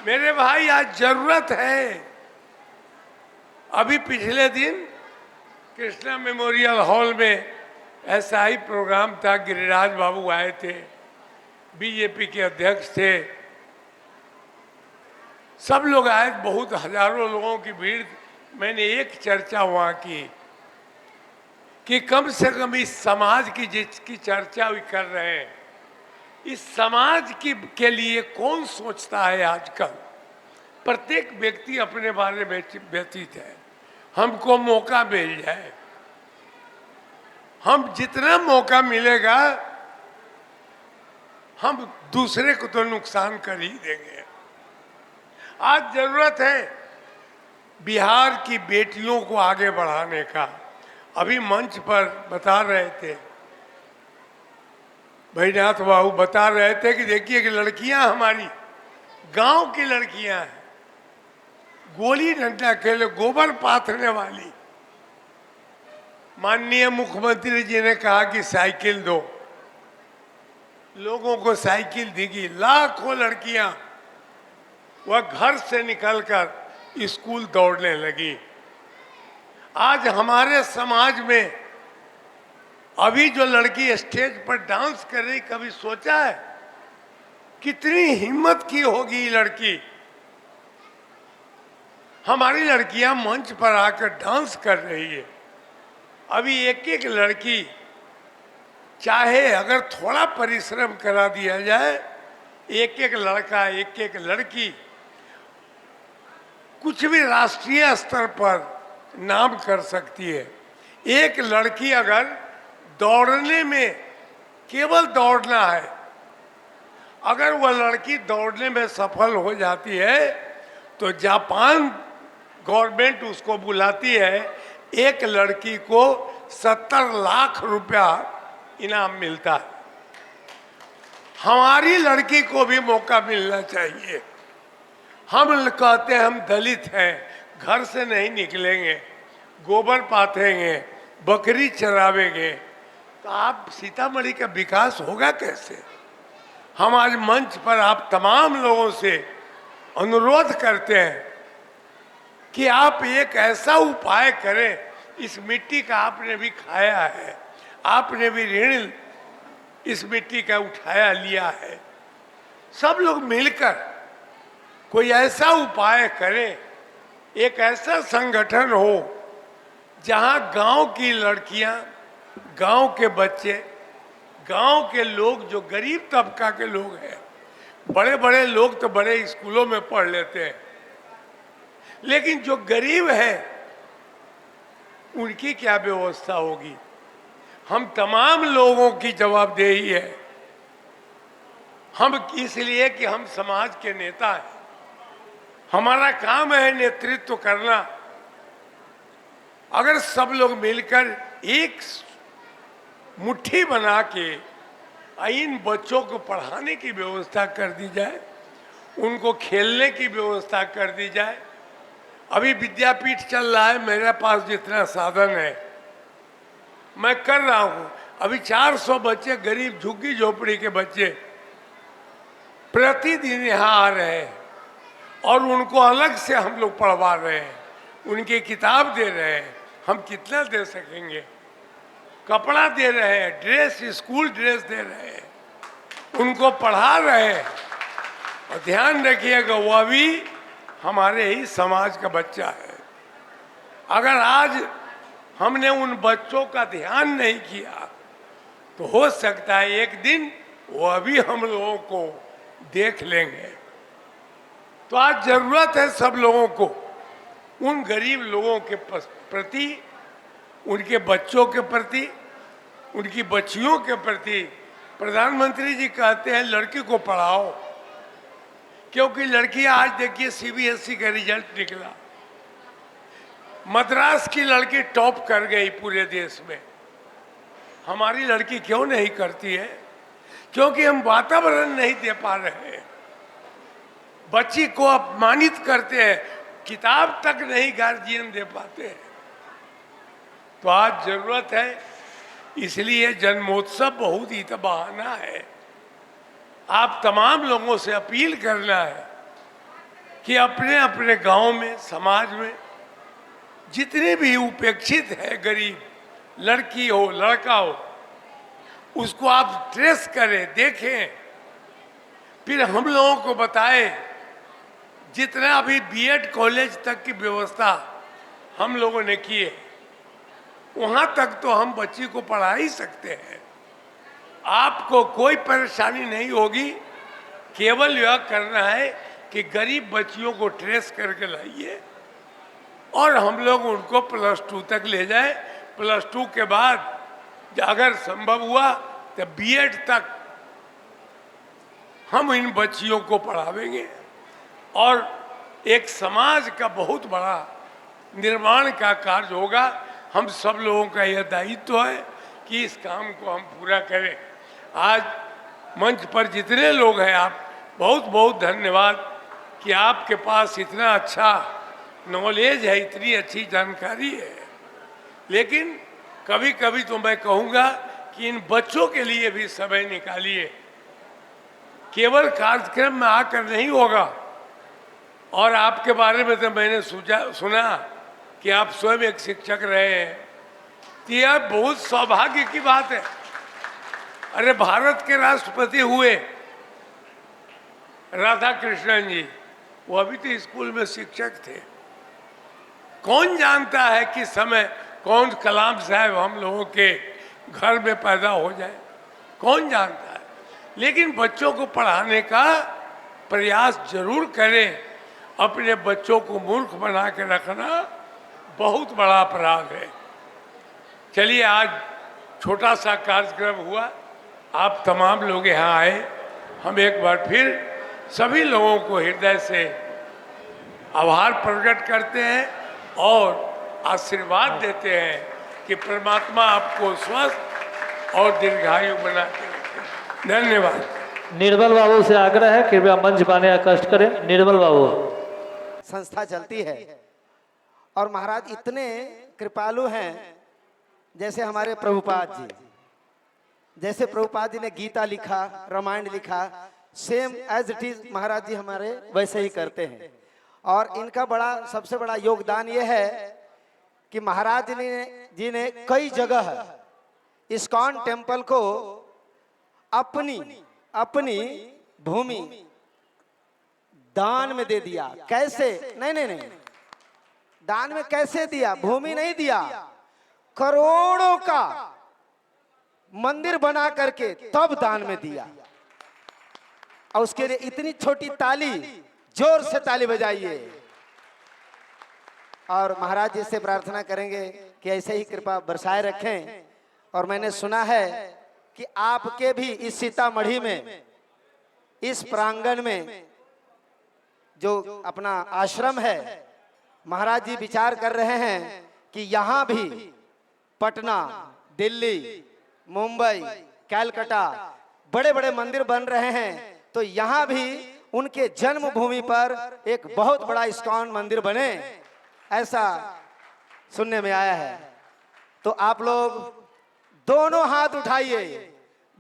मेरे भाई आज जरूरत है। अभी पिछले दिन कृष्णा मेमोरियल हॉल में ऐसा ही प्रोग्राम था, गिरिराज बाबू आए थे, बीजेपी के अध्यक्ष थे, सब लोग आए, बहुत हजारों लोगों की भीड़। मैंने एक चर्चा वहाँ की कि कम से कम इस समाज की जिसकी चर्चा भी कर रहे हैं, इस समाज की के लिए कौन सोचता है आजकल। प्रत्येक व्यक्ति अपने बारे में व्यतीत है। हमको मौका मिल जाए, हम जितना मौका मिलेगा हम दूसरे को तो नुकसान कर ही देंगे। आज जरूरत है बिहार की बेटियों को आगे बढ़ाने का। अभी मंच पर बता रहे थे, भैनाथ बाबू बता रहे थे कि देखिए कि लड़कियां हमारी गांव की लड़कियां हैं, गोली डंडा खेले, गोबर पाथने वाली। माननीय मुख्यमंत्री जी ने कहा कि साइकिल दो, लोगों को साइकिल देगी। लाखों लड़कियां वह घर से निकलकर स्कूल दौड़ने लगी। आज हमारे समाज में अभी जो लड़की स्टेज पर डांस कर रही, कभी सोचा है कितनी हिम्मत की होगी ये लड़की। हमारी लड़कियां मंच पर आकर डांस कर रही है। अभी एक एक लड़की, चाहे अगर थोड़ा परिश्रम करा दिया जाए, एक एक लड़का, एक एक लड़की कुछ भी राष्ट्रीय स्तर पर नाम कर सकती है। एक लड़की अगर दौड़ने में, केवल दौड़ना है, अगर वह लड़की दौड़ने में सफल हो जाती है तो जापान गवर्नमेंट उसको बुलाती है, एक लड़की को 70 लाख रुपया इनाम मिलता है। हमारी लड़की को भी मौका मिलना चाहिए। हम कहते हैं हम दलित हैं, घर से नहीं निकलेंगे, गोबर पाथेंगे, बकरी चरावेंगे, तो आप सीतामढ़ी का विकास होगा कैसे? हम आज मंच पर आप तमाम लोगों से अनुरोध करते हैं कि आप एक ऐसा उपाय करें। इस मिट्टी का आपने भी खाया है, आपने भी ऋण इस मिट्टी का उठाया लिया है। सब लोग मिलकर कोई ऐसा उपाय करें, एक ऐसा संगठन हो जहां गांव की लड़कियां, गांव के बच्चे, गांव के लोग जो गरीब तबका के लोग हैं, बड़े बड़े लोग तो बड़े स्कूलों में पढ़ लेते हैं, लेकिन जो गरीब है उनकी क्या व्यवस्था होगी? हम तमाम लोगों की जवाबदेही है। हम इसलिए कि हम समाज के नेता हैं, हमारा काम है नेतृत्व करना। अगर सब लोग मिलकर एक मुट्ठी बना के इन बच्चों को पढ़ाने की व्यवस्था कर दी जाए, उनको खेलने की व्यवस्था कर दी जाए। अभी विद्यापीठ चल रहा है, मेरे पास जितना साधन है मैं कर रहा हूँ। अभी 400 बच्चे, गरीब झुग्गी झोपड़ी के बच्चे प्रतिदिन यहाँ आ रहे हैं और उनको अलग से हम लोग पढ़वा रहे हैं, उनकी किताब दे रहे हैं। हम कितना दे सकेंगे? कपड़ा दे रहे हैं, ड्रेस, स्कूल ड्रेस दे रहे हैं, उनको पढ़ा रहे हैं। और ध्यान रखिएगा, वह भी हमारे ही समाज का बच्चा है। अगर आज हमने उन बच्चों का ध्यान नहीं किया तो हो सकता है एक दिन वह भी हम लोगों को देख लेंगे। तो आज जरूरत है सब लोगों को उन गरीब लोगों के प्रति, उनके बच्चों के प्रति, उनकी बच्चियों के प्रति। प्रधानमंत्री जी कहते हैं लड़की को पढ़ाओ, क्योंकि लड़कियां आज देखिए सीबीएसई का रिजल्ट निकला, मद्रास की लड़की टॉप कर गई पूरे देश में। हमारी लड़की क्यों नहीं करती है? क्योंकि हम वातावरण नहीं दे पा रहे हैं, बच्ची को अपमानित करते हैं, किताब तक नहीं गार्जियन दे पाते हैं। तो आज जरूरत है, इसलिए जन्मोत्सव बहुत ही तो बहाना है। आप तमाम लोगों से अपील करना है कि अपने अपने गांव में, समाज में जितने भी उपेक्षित है, गरीब लड़की हो, लड़का हो, उसको आप ट्रेस करें, देखें, फिर हम लोगों को बताएं। जितना अभी बीएड कॉलेज तक की व्यवस्था हम लोगों ने की है, वहाँ तक तो हम बच्ची को पढ़ा ही सकते हैं। आपको कोई परेशानी नहीं होगी, केवल यह करना है कि गरीब बच्चियों को ट्रेस करके लाइए और हम लोग उनको +2 तक ले जाए। +2 के बाद अगर संभव हुआ तो बीएड तक हम इन बच्चियों को पढ़ावेंगे और एक समाज का बहुत बड़ा निर्माण का कार्य होगा। हम सब लोगों का यह दायित्व है कि इस काम को हम पूरा करें। आज मंच पर जितने लोग हैं, आप बहुत बहुत धन्यवाद कि आपके पास इतना अच्छा नॉलेज है, इतनी अच्छी जानकारी है। लेकिन कभी कभी तो मैं कहूँगा कि इन बच्चों के लिए भी समय निकालिए। केवल कार्यक्रम में आकर नहीं होगा। और आपके बारे में तो मैंने सुना कि आप स्वयं एक शिक्षक रहे हैं, तो यह बहुत सौभाग्य की बात है। अरे भारत के राष्ट्रपति हुए राधा कृष्णन जी, वो अभी तो स्कूल में शिक्षक थे। कौन जानता है कि समय कौन कलाम साहब हम लोगों के घर में पैदा हो जाए, कौन जानता है। लेकिन बच्चों को पढ़ाने का प्रयास जरूर करें। अपने बच्चों को मूर्ख बना के रखना बहुत बड़ा अपराध है। चलिए, आज छोटा सा कार्यक्रम हुआ, आप तमाम लोग यहाँ आए। हम एक बार फिर सभी लोगों को हृदय से आभार प्रकट करते हैं और आशीर्वाद देते हैं कि परमात्मा आपको स्वस्थ और दीर्घायु बना के रखे। धन्यवाद। निर्मल बाबू से आग्रह है कृपया मंच पाने का कष्ट करें। निर्मल बाबू। संस्था चलती है और महाराज इतने कृपालु हैं, जैसे हमारे प्रभुपाद जी, जैसे प्रभुपाद जी ने गीता लिखा, रामायण लिखा, सेम एज इट इज महाराज जी हमारे वैसे ही करते हैं। और इनका बड़ा सबसे बड़ा योगदान ये है कि महाराज जी ने कई जगह इस्कॉन टेम्पल को अपनी भूमि दान में दे दिया। कैसे? नहीं, दान में कैसे दिया? भूमि नहीं दिया, करोड़ों का मंदिर बना करके तब दान में दिया। और उसके लिए इतनी छोटी ताली, जोर से ताली बजाइए। और महाराज जी से प्रार्थना करेंगे कि ऐसे ही कृपा बरसाए रखें। और मैंने सुना है कि आपके भी इस सीतामढ़ी में, इस प्रांगण में जो अपना आश्रम है, महाराज जी विचार कर रहे हैं कि यहाँ भी पटना, दिल्ली, मुंबई, कलकत्ता बड़े बड़े मंदिर बन रहे हैं, तो यहाँ भी उनके जन्मभूमि पर एक बहुत बड़ा इस्कॉन मंदिर बने, ऐसा सुनने में आया है। तो आप लोग दोनों हाथ उठाइए।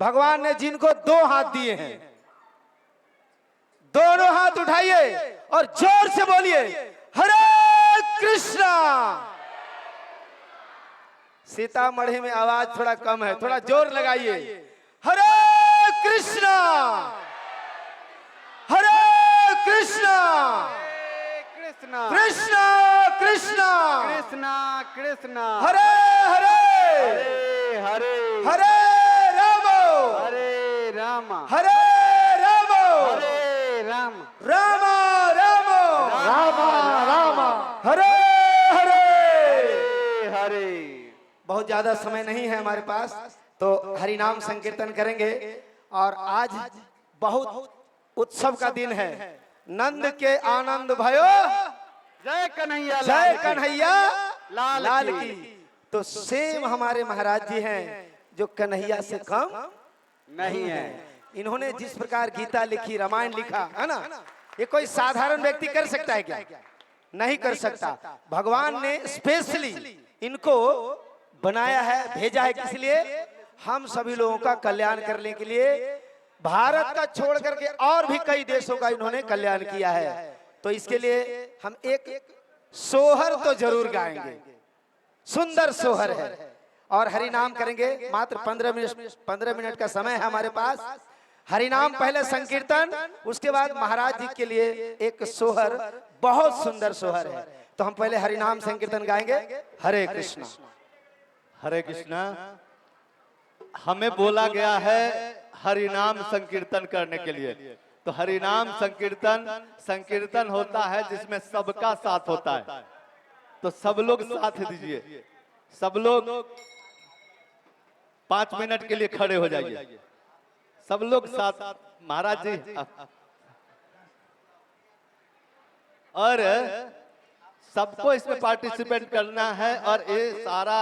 भगवान ने जिनको 2 हाथ दिए हैं, दोनों हाथ उठाइए और जोर से बोलिए हरे कृष्णा। सीतामढ़ी में आवाज थोड़ा कम है, थोड़ा जोर लगाइए। हरे कृष्णा, हरे कृष्णा, कृष्णा कृष्णा कृष्णा कृष्णा कृष्णा, हरे हरे हरे हरे, हरे राम हरे राम, हरे राम हरे राम, राम राम राम राम, हरे हरे हरे। बहुत ज्यादा समय नहीं है हमारे पास, तो हरि नाम संकीर्तन करेंगे। और आज बहुत उत्सव का दिन है। नंद के आनंद भयो, जय कन्हैया, जय कन्हैया लाल की। तो सेम हमारे महाराज जी हैं जो कन्हैया से कम नहीं है। इन्होंने जिस प्रकार गीता लिखी, रामायण लिखा, है ना, ये कोई साधारण व्यक्ति कर सकता है क्या? नहीं कर सकता। भगवान ने स्पेशली इनको बनाया है, भेजा है। किस लिए? हम सभी लोगों का कल्याण करने के लिए। भारत का छोड़ करके और भी कई देशों का इन्होंने कल्याण किया है। तो इसके लिए हम एक सोहर तो जरूर गाएंगे, सुंदर सोहर है। और हरि नाम करेंगे। मात्र 15 मिनट का समय है हमारे पास। हरि नाम पहले संकीर्तन, उसके बाद महाराज जी के लिए एक सोहर, बहुत सुंदर सोहर है। तो हम पहले हरि नाम संकीर्तन गाएंगे। हरे कृष्णा। हरे कृष्णा। हमें बोला गया है हरि नाम संकीर्तन करने के लिए। तो हरि नाम संकीर्तन होता है जिसमें सबका साथ होता है। तो सब लोग साथ दीजिए। सब लोग 5 मिनट के लिए खड़े हो जाइए। सब लोग साथ। महाराज जी और सबको इसमें पार्टिसिपेट करना है। और ये सारा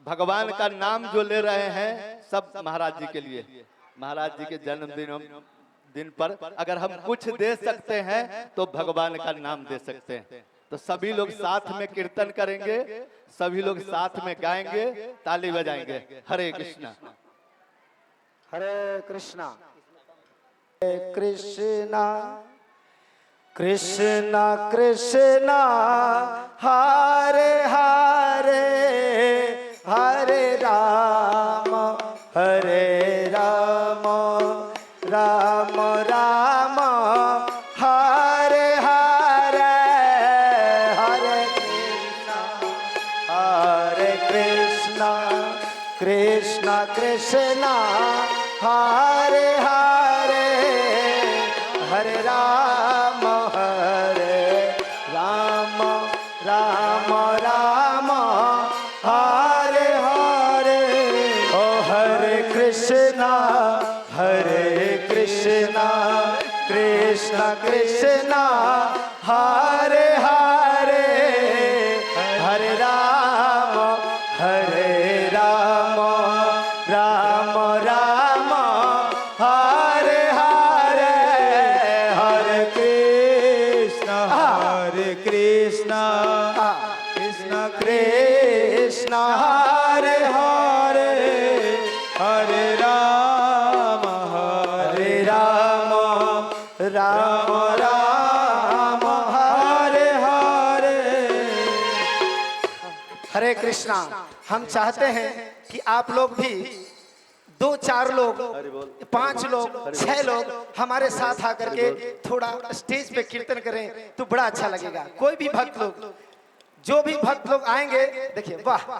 भगवान का नाम जो ले रहे हैं सब महाराज जी के लिए। महाराज जी के जन्मदिन पर अगर हम कुछ दे सकते हैं तो भगवान का नाम दे सकते हैं। तो सभी लोग साथ में कीर्तन करेंगे, सभी लोग साथ में गाएंगे, ताली बजाएंगे। हरे कृष्णा। हरे कृष्णा। हरे कृष्णा कृष्णा कृष्णा हरे हरे, हरे राम राम राम हरे हरे, हरे कृष्णा कृष्णा कृष्णा हरे हरे, हरे राम राम राम हरे हरे। ओ हरे कृष्णा कृष्णा कृष्णा हरे हरे, हरे राम राम राम हरे राम राम हरे हरे। हरे कृष्णा। हम चाहते हैं कि आप लोग भी 2-4 लोग, 5 लोग, 6 लोग हमारे साथ आकर के थोड़ा स्टेज पे कीर्तन करें तो बड़ा अच्छा लगेगा। कोई भी भक्त लोग, जो भी भक्त लोग आएंगे, देखिए वाह,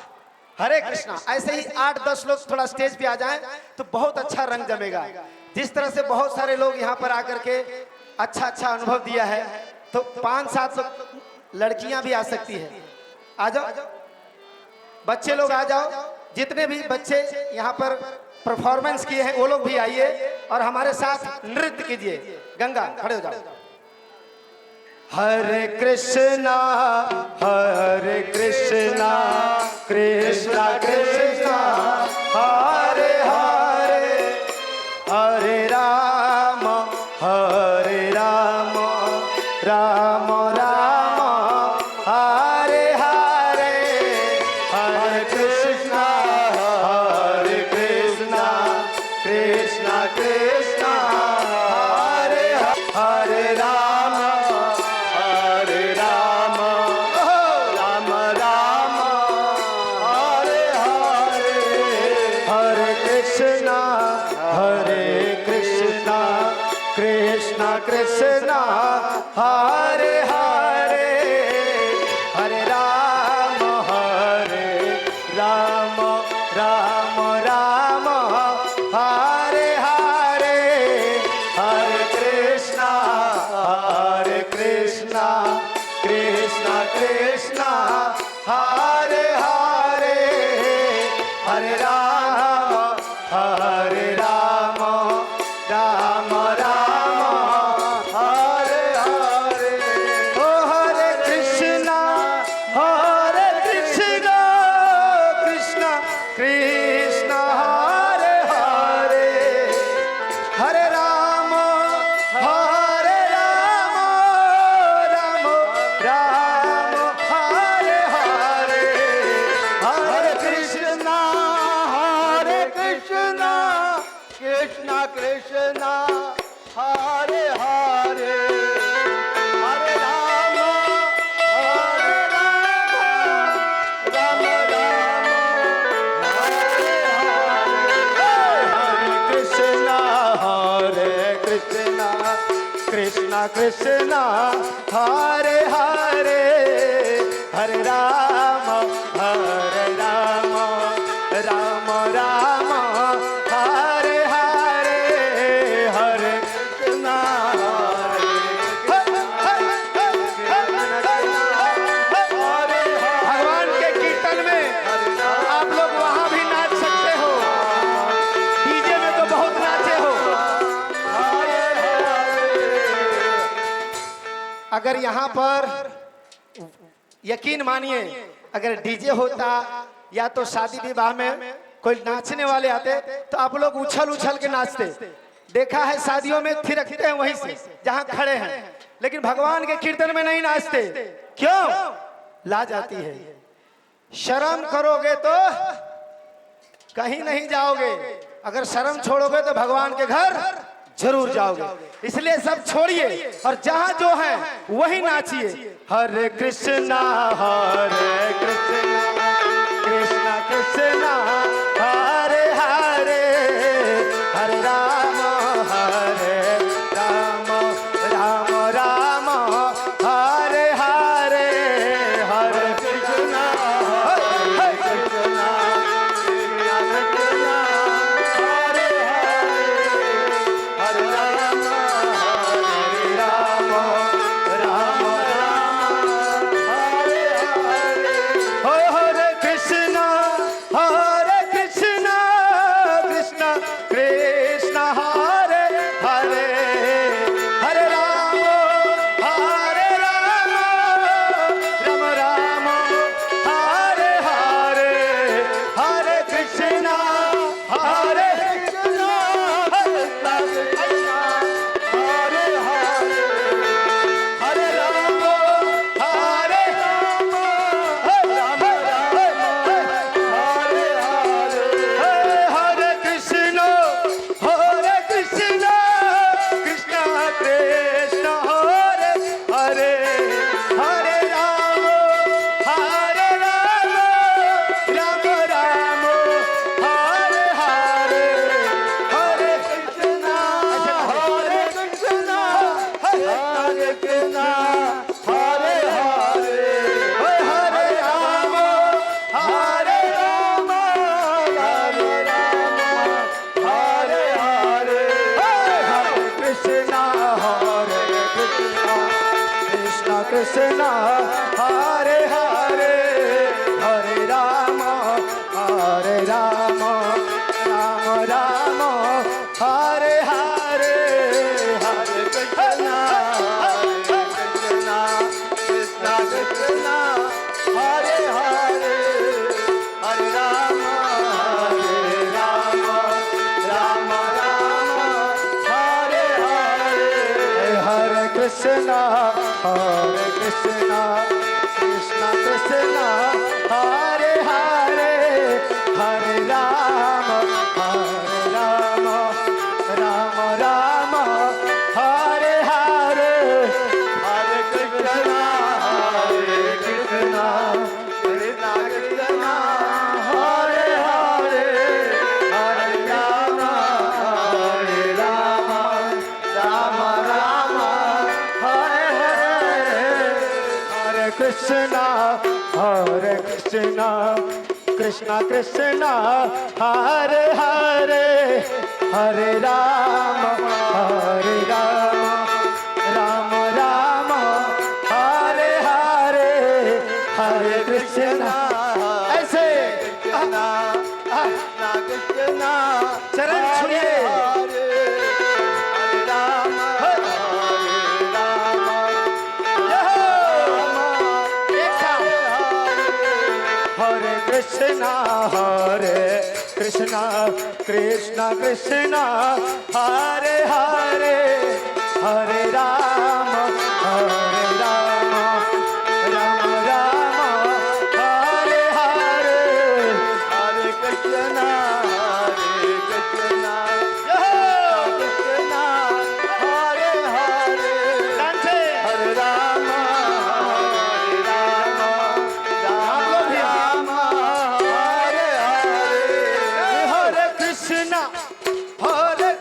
हरे कृष्णा। ऐसे ही 8-10 लोग थोड़ा स्टेज पे आ जाएं तो बहुत अच्छा रंग जमेगा। जिस तरह से बहुत सारे लोग यहाँ पर आकर के अच्छा अनुभव दिया है, तो 5-7 लोग लड़कियां भी आ सकती है। आ जाओ बच्चे लोग, आ जाओ। जितने भी बच्चे यहाँ पर परफॉर्मेंस किए हैं वो लोग भी आइए और हमारे साथ नृत्य कीजिए। गंगा खड़े हो जाओ। हरे कृष्णा कृष्णा कृष्णा हरे हरे, हरे राम राम राम हरे हरे, हरे कृष्णा कृष्णा कृष्णा हरे हरे, राम राम राम हरे हरे, हरे कृष्णा कृष्णा कृष्णा हरे हरे, हरे राम राम राम हरे हरे, हरे कृष्णा कृष्णा कृष्णा हरे हरे, हरे राम राम राम हरे हरे। ओ हरे कृष्णा कृष्णा कृष्णा हरे हरे, हरे राम राम हरे हरे, हरे कृष्णा कृष्णा कृष्णा हरे हरे, हरे राम राम हरे हरे, कृष्णा कृष्णा हरे हरे, हरे राम राम हरे हरे, हरे कृष्णा भगवान के कीर्तन में आप लोग वहां भी नाच सकते हो, डीजे में तो बहुत नाचे हो। अगर यहाँ पर यकीन मानिए, अगर डीजे होता या तो शादी विवाह में कोई नाचने वाले आते तो आप लोग उछल के नाचते। देखा है शादियों में थिरकते हैं वहीं से जहां खड़े हैं, लेकिन भगवान के कीर्तन में नहीं नाचते। क्यों? लाज आती है। शर्म करोगे तो कहीं नहीं जाओगे, अगर शर्म छोड़ोगे तो भगवान के घर जरूर जाओगे। इसलिए सब छोड़िए और जहां जो है वही नाचिए। हरे कृष्णा कृष्णा कृष्णा हरे हरे, हरे राम राम हरे हरे, हरे कृष्णा कृष्णा हरे हरे, हरे राम राम हरे हरे, हरे कृष्णा कृष्णा हरे हरे हरे राम राम राम हरे हरे हरे कृष्णा कृष्णा कृष्णा हरे हरे हरे राम राम राम हरे हरे हरे कृष्णा कृष्णा कृष्णा हरे हरे हरे राम राम राम हरे हरे हरे कृष्णा कृष्णा कृष्णा हरे हरे हरे राम राम हरे हरे हरे कृष्णा कृष्णा कृष्णा हरे हरे हरे राम राम हरे हरे हरे कृष्णा ऐसे कृष्णा चरण छुए कृष्णा कृष्णा कृष्णा हरे हरे हरे राम राम हरे हरे हरे कृष्णा कृष्णा हरे हरे हरे राम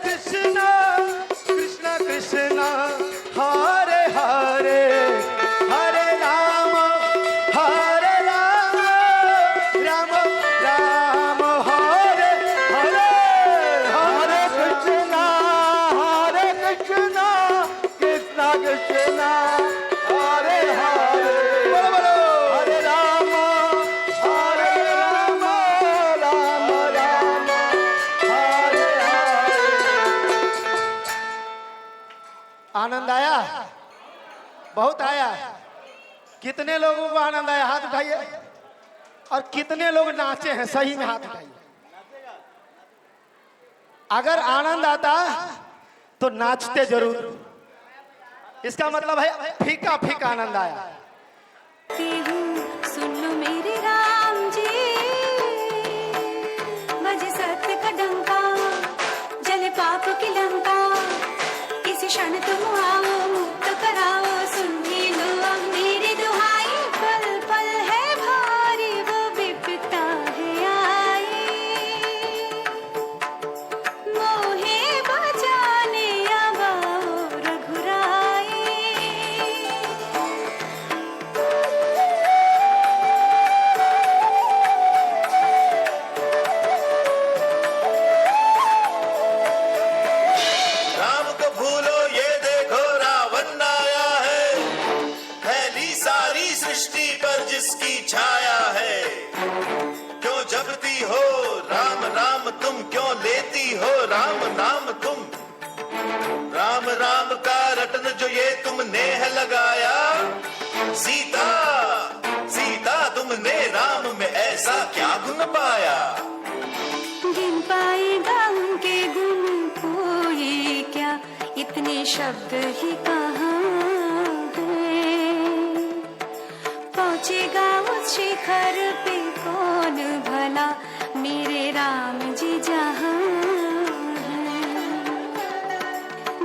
कृष्णा कृष्णा कृष्णा हरे हरे हरे राम राम हरे हरे हरे कृष्णा कृष्णा कृष्णा हरे हरे हरे राम राम हरे हरे। आनंद आया? बहुत आया। कितने लोगों को आनंद आया? हाथ उठाइए। और कितने लोग नाचे हैं? सही में हाथ उठाइए। अगर आनंद आता तो नाचते जरूर। इसका मतलब है फीका फीका आनंद आया। सुन लो मेरे राम जी, बजे सत्य का डंका, जले पाप की लंका, किसी क्षण तुम आओ मुक्त कराओ, सुन ही लो अब मेरी दुहाई, पल पल है भारी वो विपता है आई, मोहे बचाने अब आओ रघुराई। राम को भूलो ये देखो रावण आया है, फैली सारी सृष्टि पर जिसकी छाया है। क्यों जपती हो राम राम तुम, क्यों लेती हो राम नाम तुम, राम राम का रटन जो ये तुमने है लगाया, सीता सीता तुमने राम में ऐसा क्या गुण पाया। गिन पाएगा उनके गुण कोई क्या, इतने शब्द ही कहाँ हैं, पहुँचेगा उस शिखर पे कौन भला, मेरे राम जी जहाँ हैं।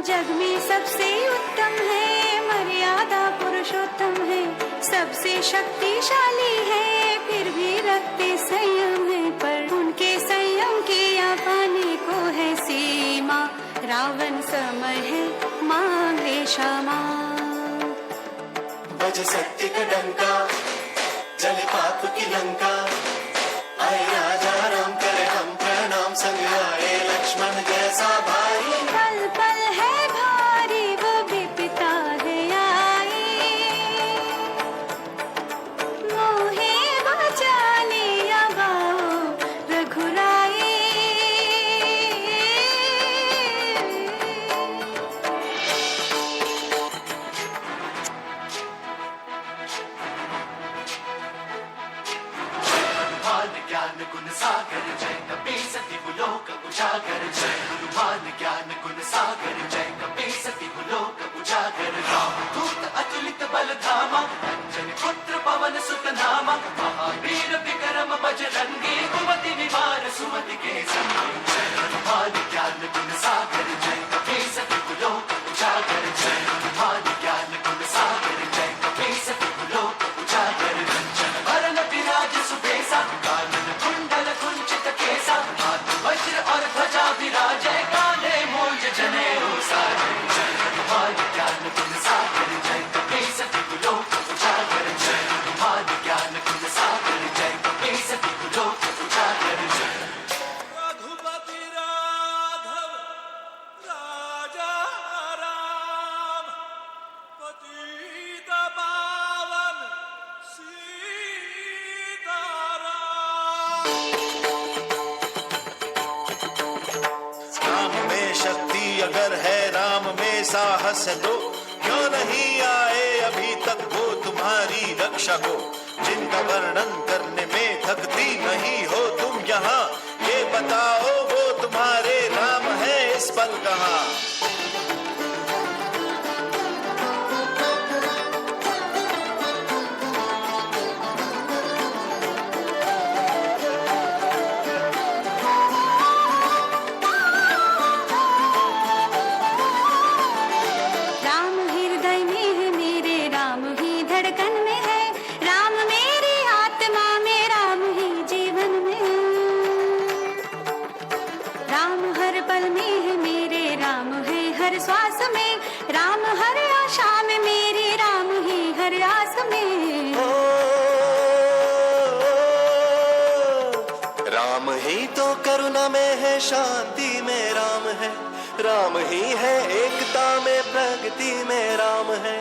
जग में सबसे उत्तम है, मर्यादा पुरुषोत्तम है, सबसे शक्तिशाली है, फिर भी रखते संयम है, पर उनके संयम के पाने को है सीमा, रावण समय है मांगे क्षमा। बज सत्य का डंका, जले पाप की लंका, आए राजा राम करे हम प्रणाम, संग आए लक्ष्मण जैसा भाई, पल पल है भारी वो विपता है आई, बजरंगी कुमति विवार सुमति के संग जय हनुमान ज्ञान गुण सागर जय कपीस तिहुलो उजागर जय हनुमान ज्ञान गुण सागर जय कपीस तिहुलो उजागर रंजन भरन विराज सुबेसा कानन कुंडल कुंचित केसा हाथ वज्र और ध्वजा विराजय कांधे मूंज जनेऊ साजय जय हनुमान ज्ञान गुण सागर जय कपीस तिहुलो उजागर जय हनुमान ज्ञान गुण सागर जय कपीस तिहुलो उजागर जय रघुपति राघव राजा राम पतित पावन सीताराम। राम में शक्ति अगर है राम में साहस तो क्यों नहीं आए अभी तक वो तुम्हारी रक्षा को। जिनका वर्णन करने में थकती नहीं हो तुम यहाँ, ये बताओ वो तुम्हारे राम है इस पल कहाँ। राम हृदय में है मेरे, राम ही धड़कन में है, राम मेरी आत्मा में, राम ही जीवन में है। राम हर पल में है मेरे, राम है हर श्वास में, राम हर आशा में मेरी, राम ही हर आस में। राम ही तो करुणा में है, शांति में राम है, राम ही है एकता में, प्रगति में राम है।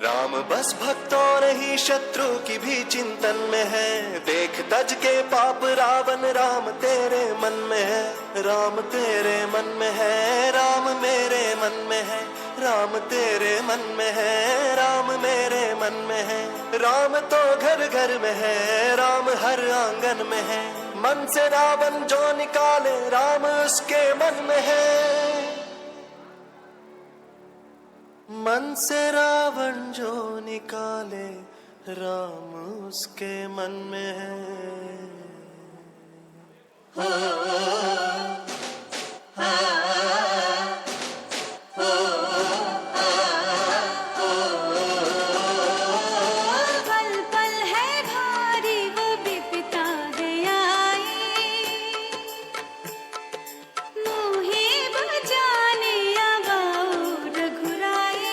राम बस भक्तों नहीं शत्रु की भी चिंतन में है, देख तज के पाप रावण राम तेरे मन में है, राम तेरे मन में है, राम मेरे मन में है, राम तेरे मन में है, राम मेरे मन में है। राम तो घर घर में है, राम हर आंगन में है, मन से रावण जो निकाले राम उसके मन में है। मन से रावण जो निकाले राम उसके मन में है। पल पल है भारी वो विपदा है आई, मोहे बजाने आवाओ रघुराई।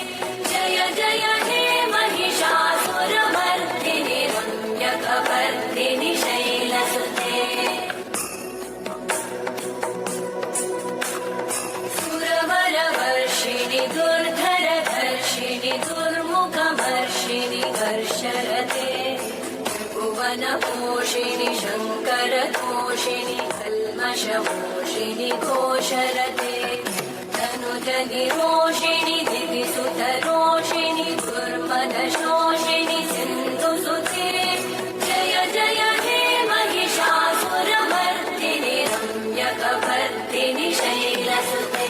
विघ्नपोषिणि शङ्करतोषिणि कल्मषमोषिणि घोषरते धनुजनिरोषिणि दिविसुतरोषिणि दुर्मदशोषिणि सिन्धुसुते जय जय हे महिषासुरमर्दिनि रम्यकवर्दिनि शैलसुते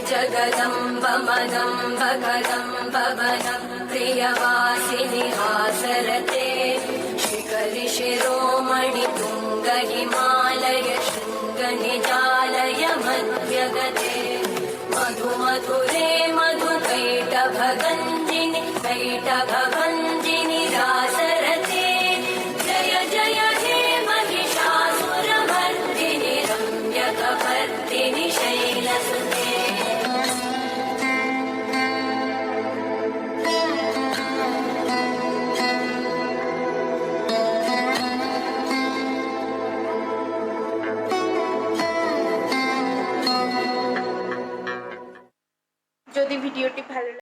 जगदम्ब मदम्ब कदम्ब वनं प्रियवासिनि हासरते शिखरि शिरोमणि तुङ्ग हिमालय शृङ्ग निजालय मध्यगते मधु मधुरे मधु कैटभगञ्जिनि कैटभव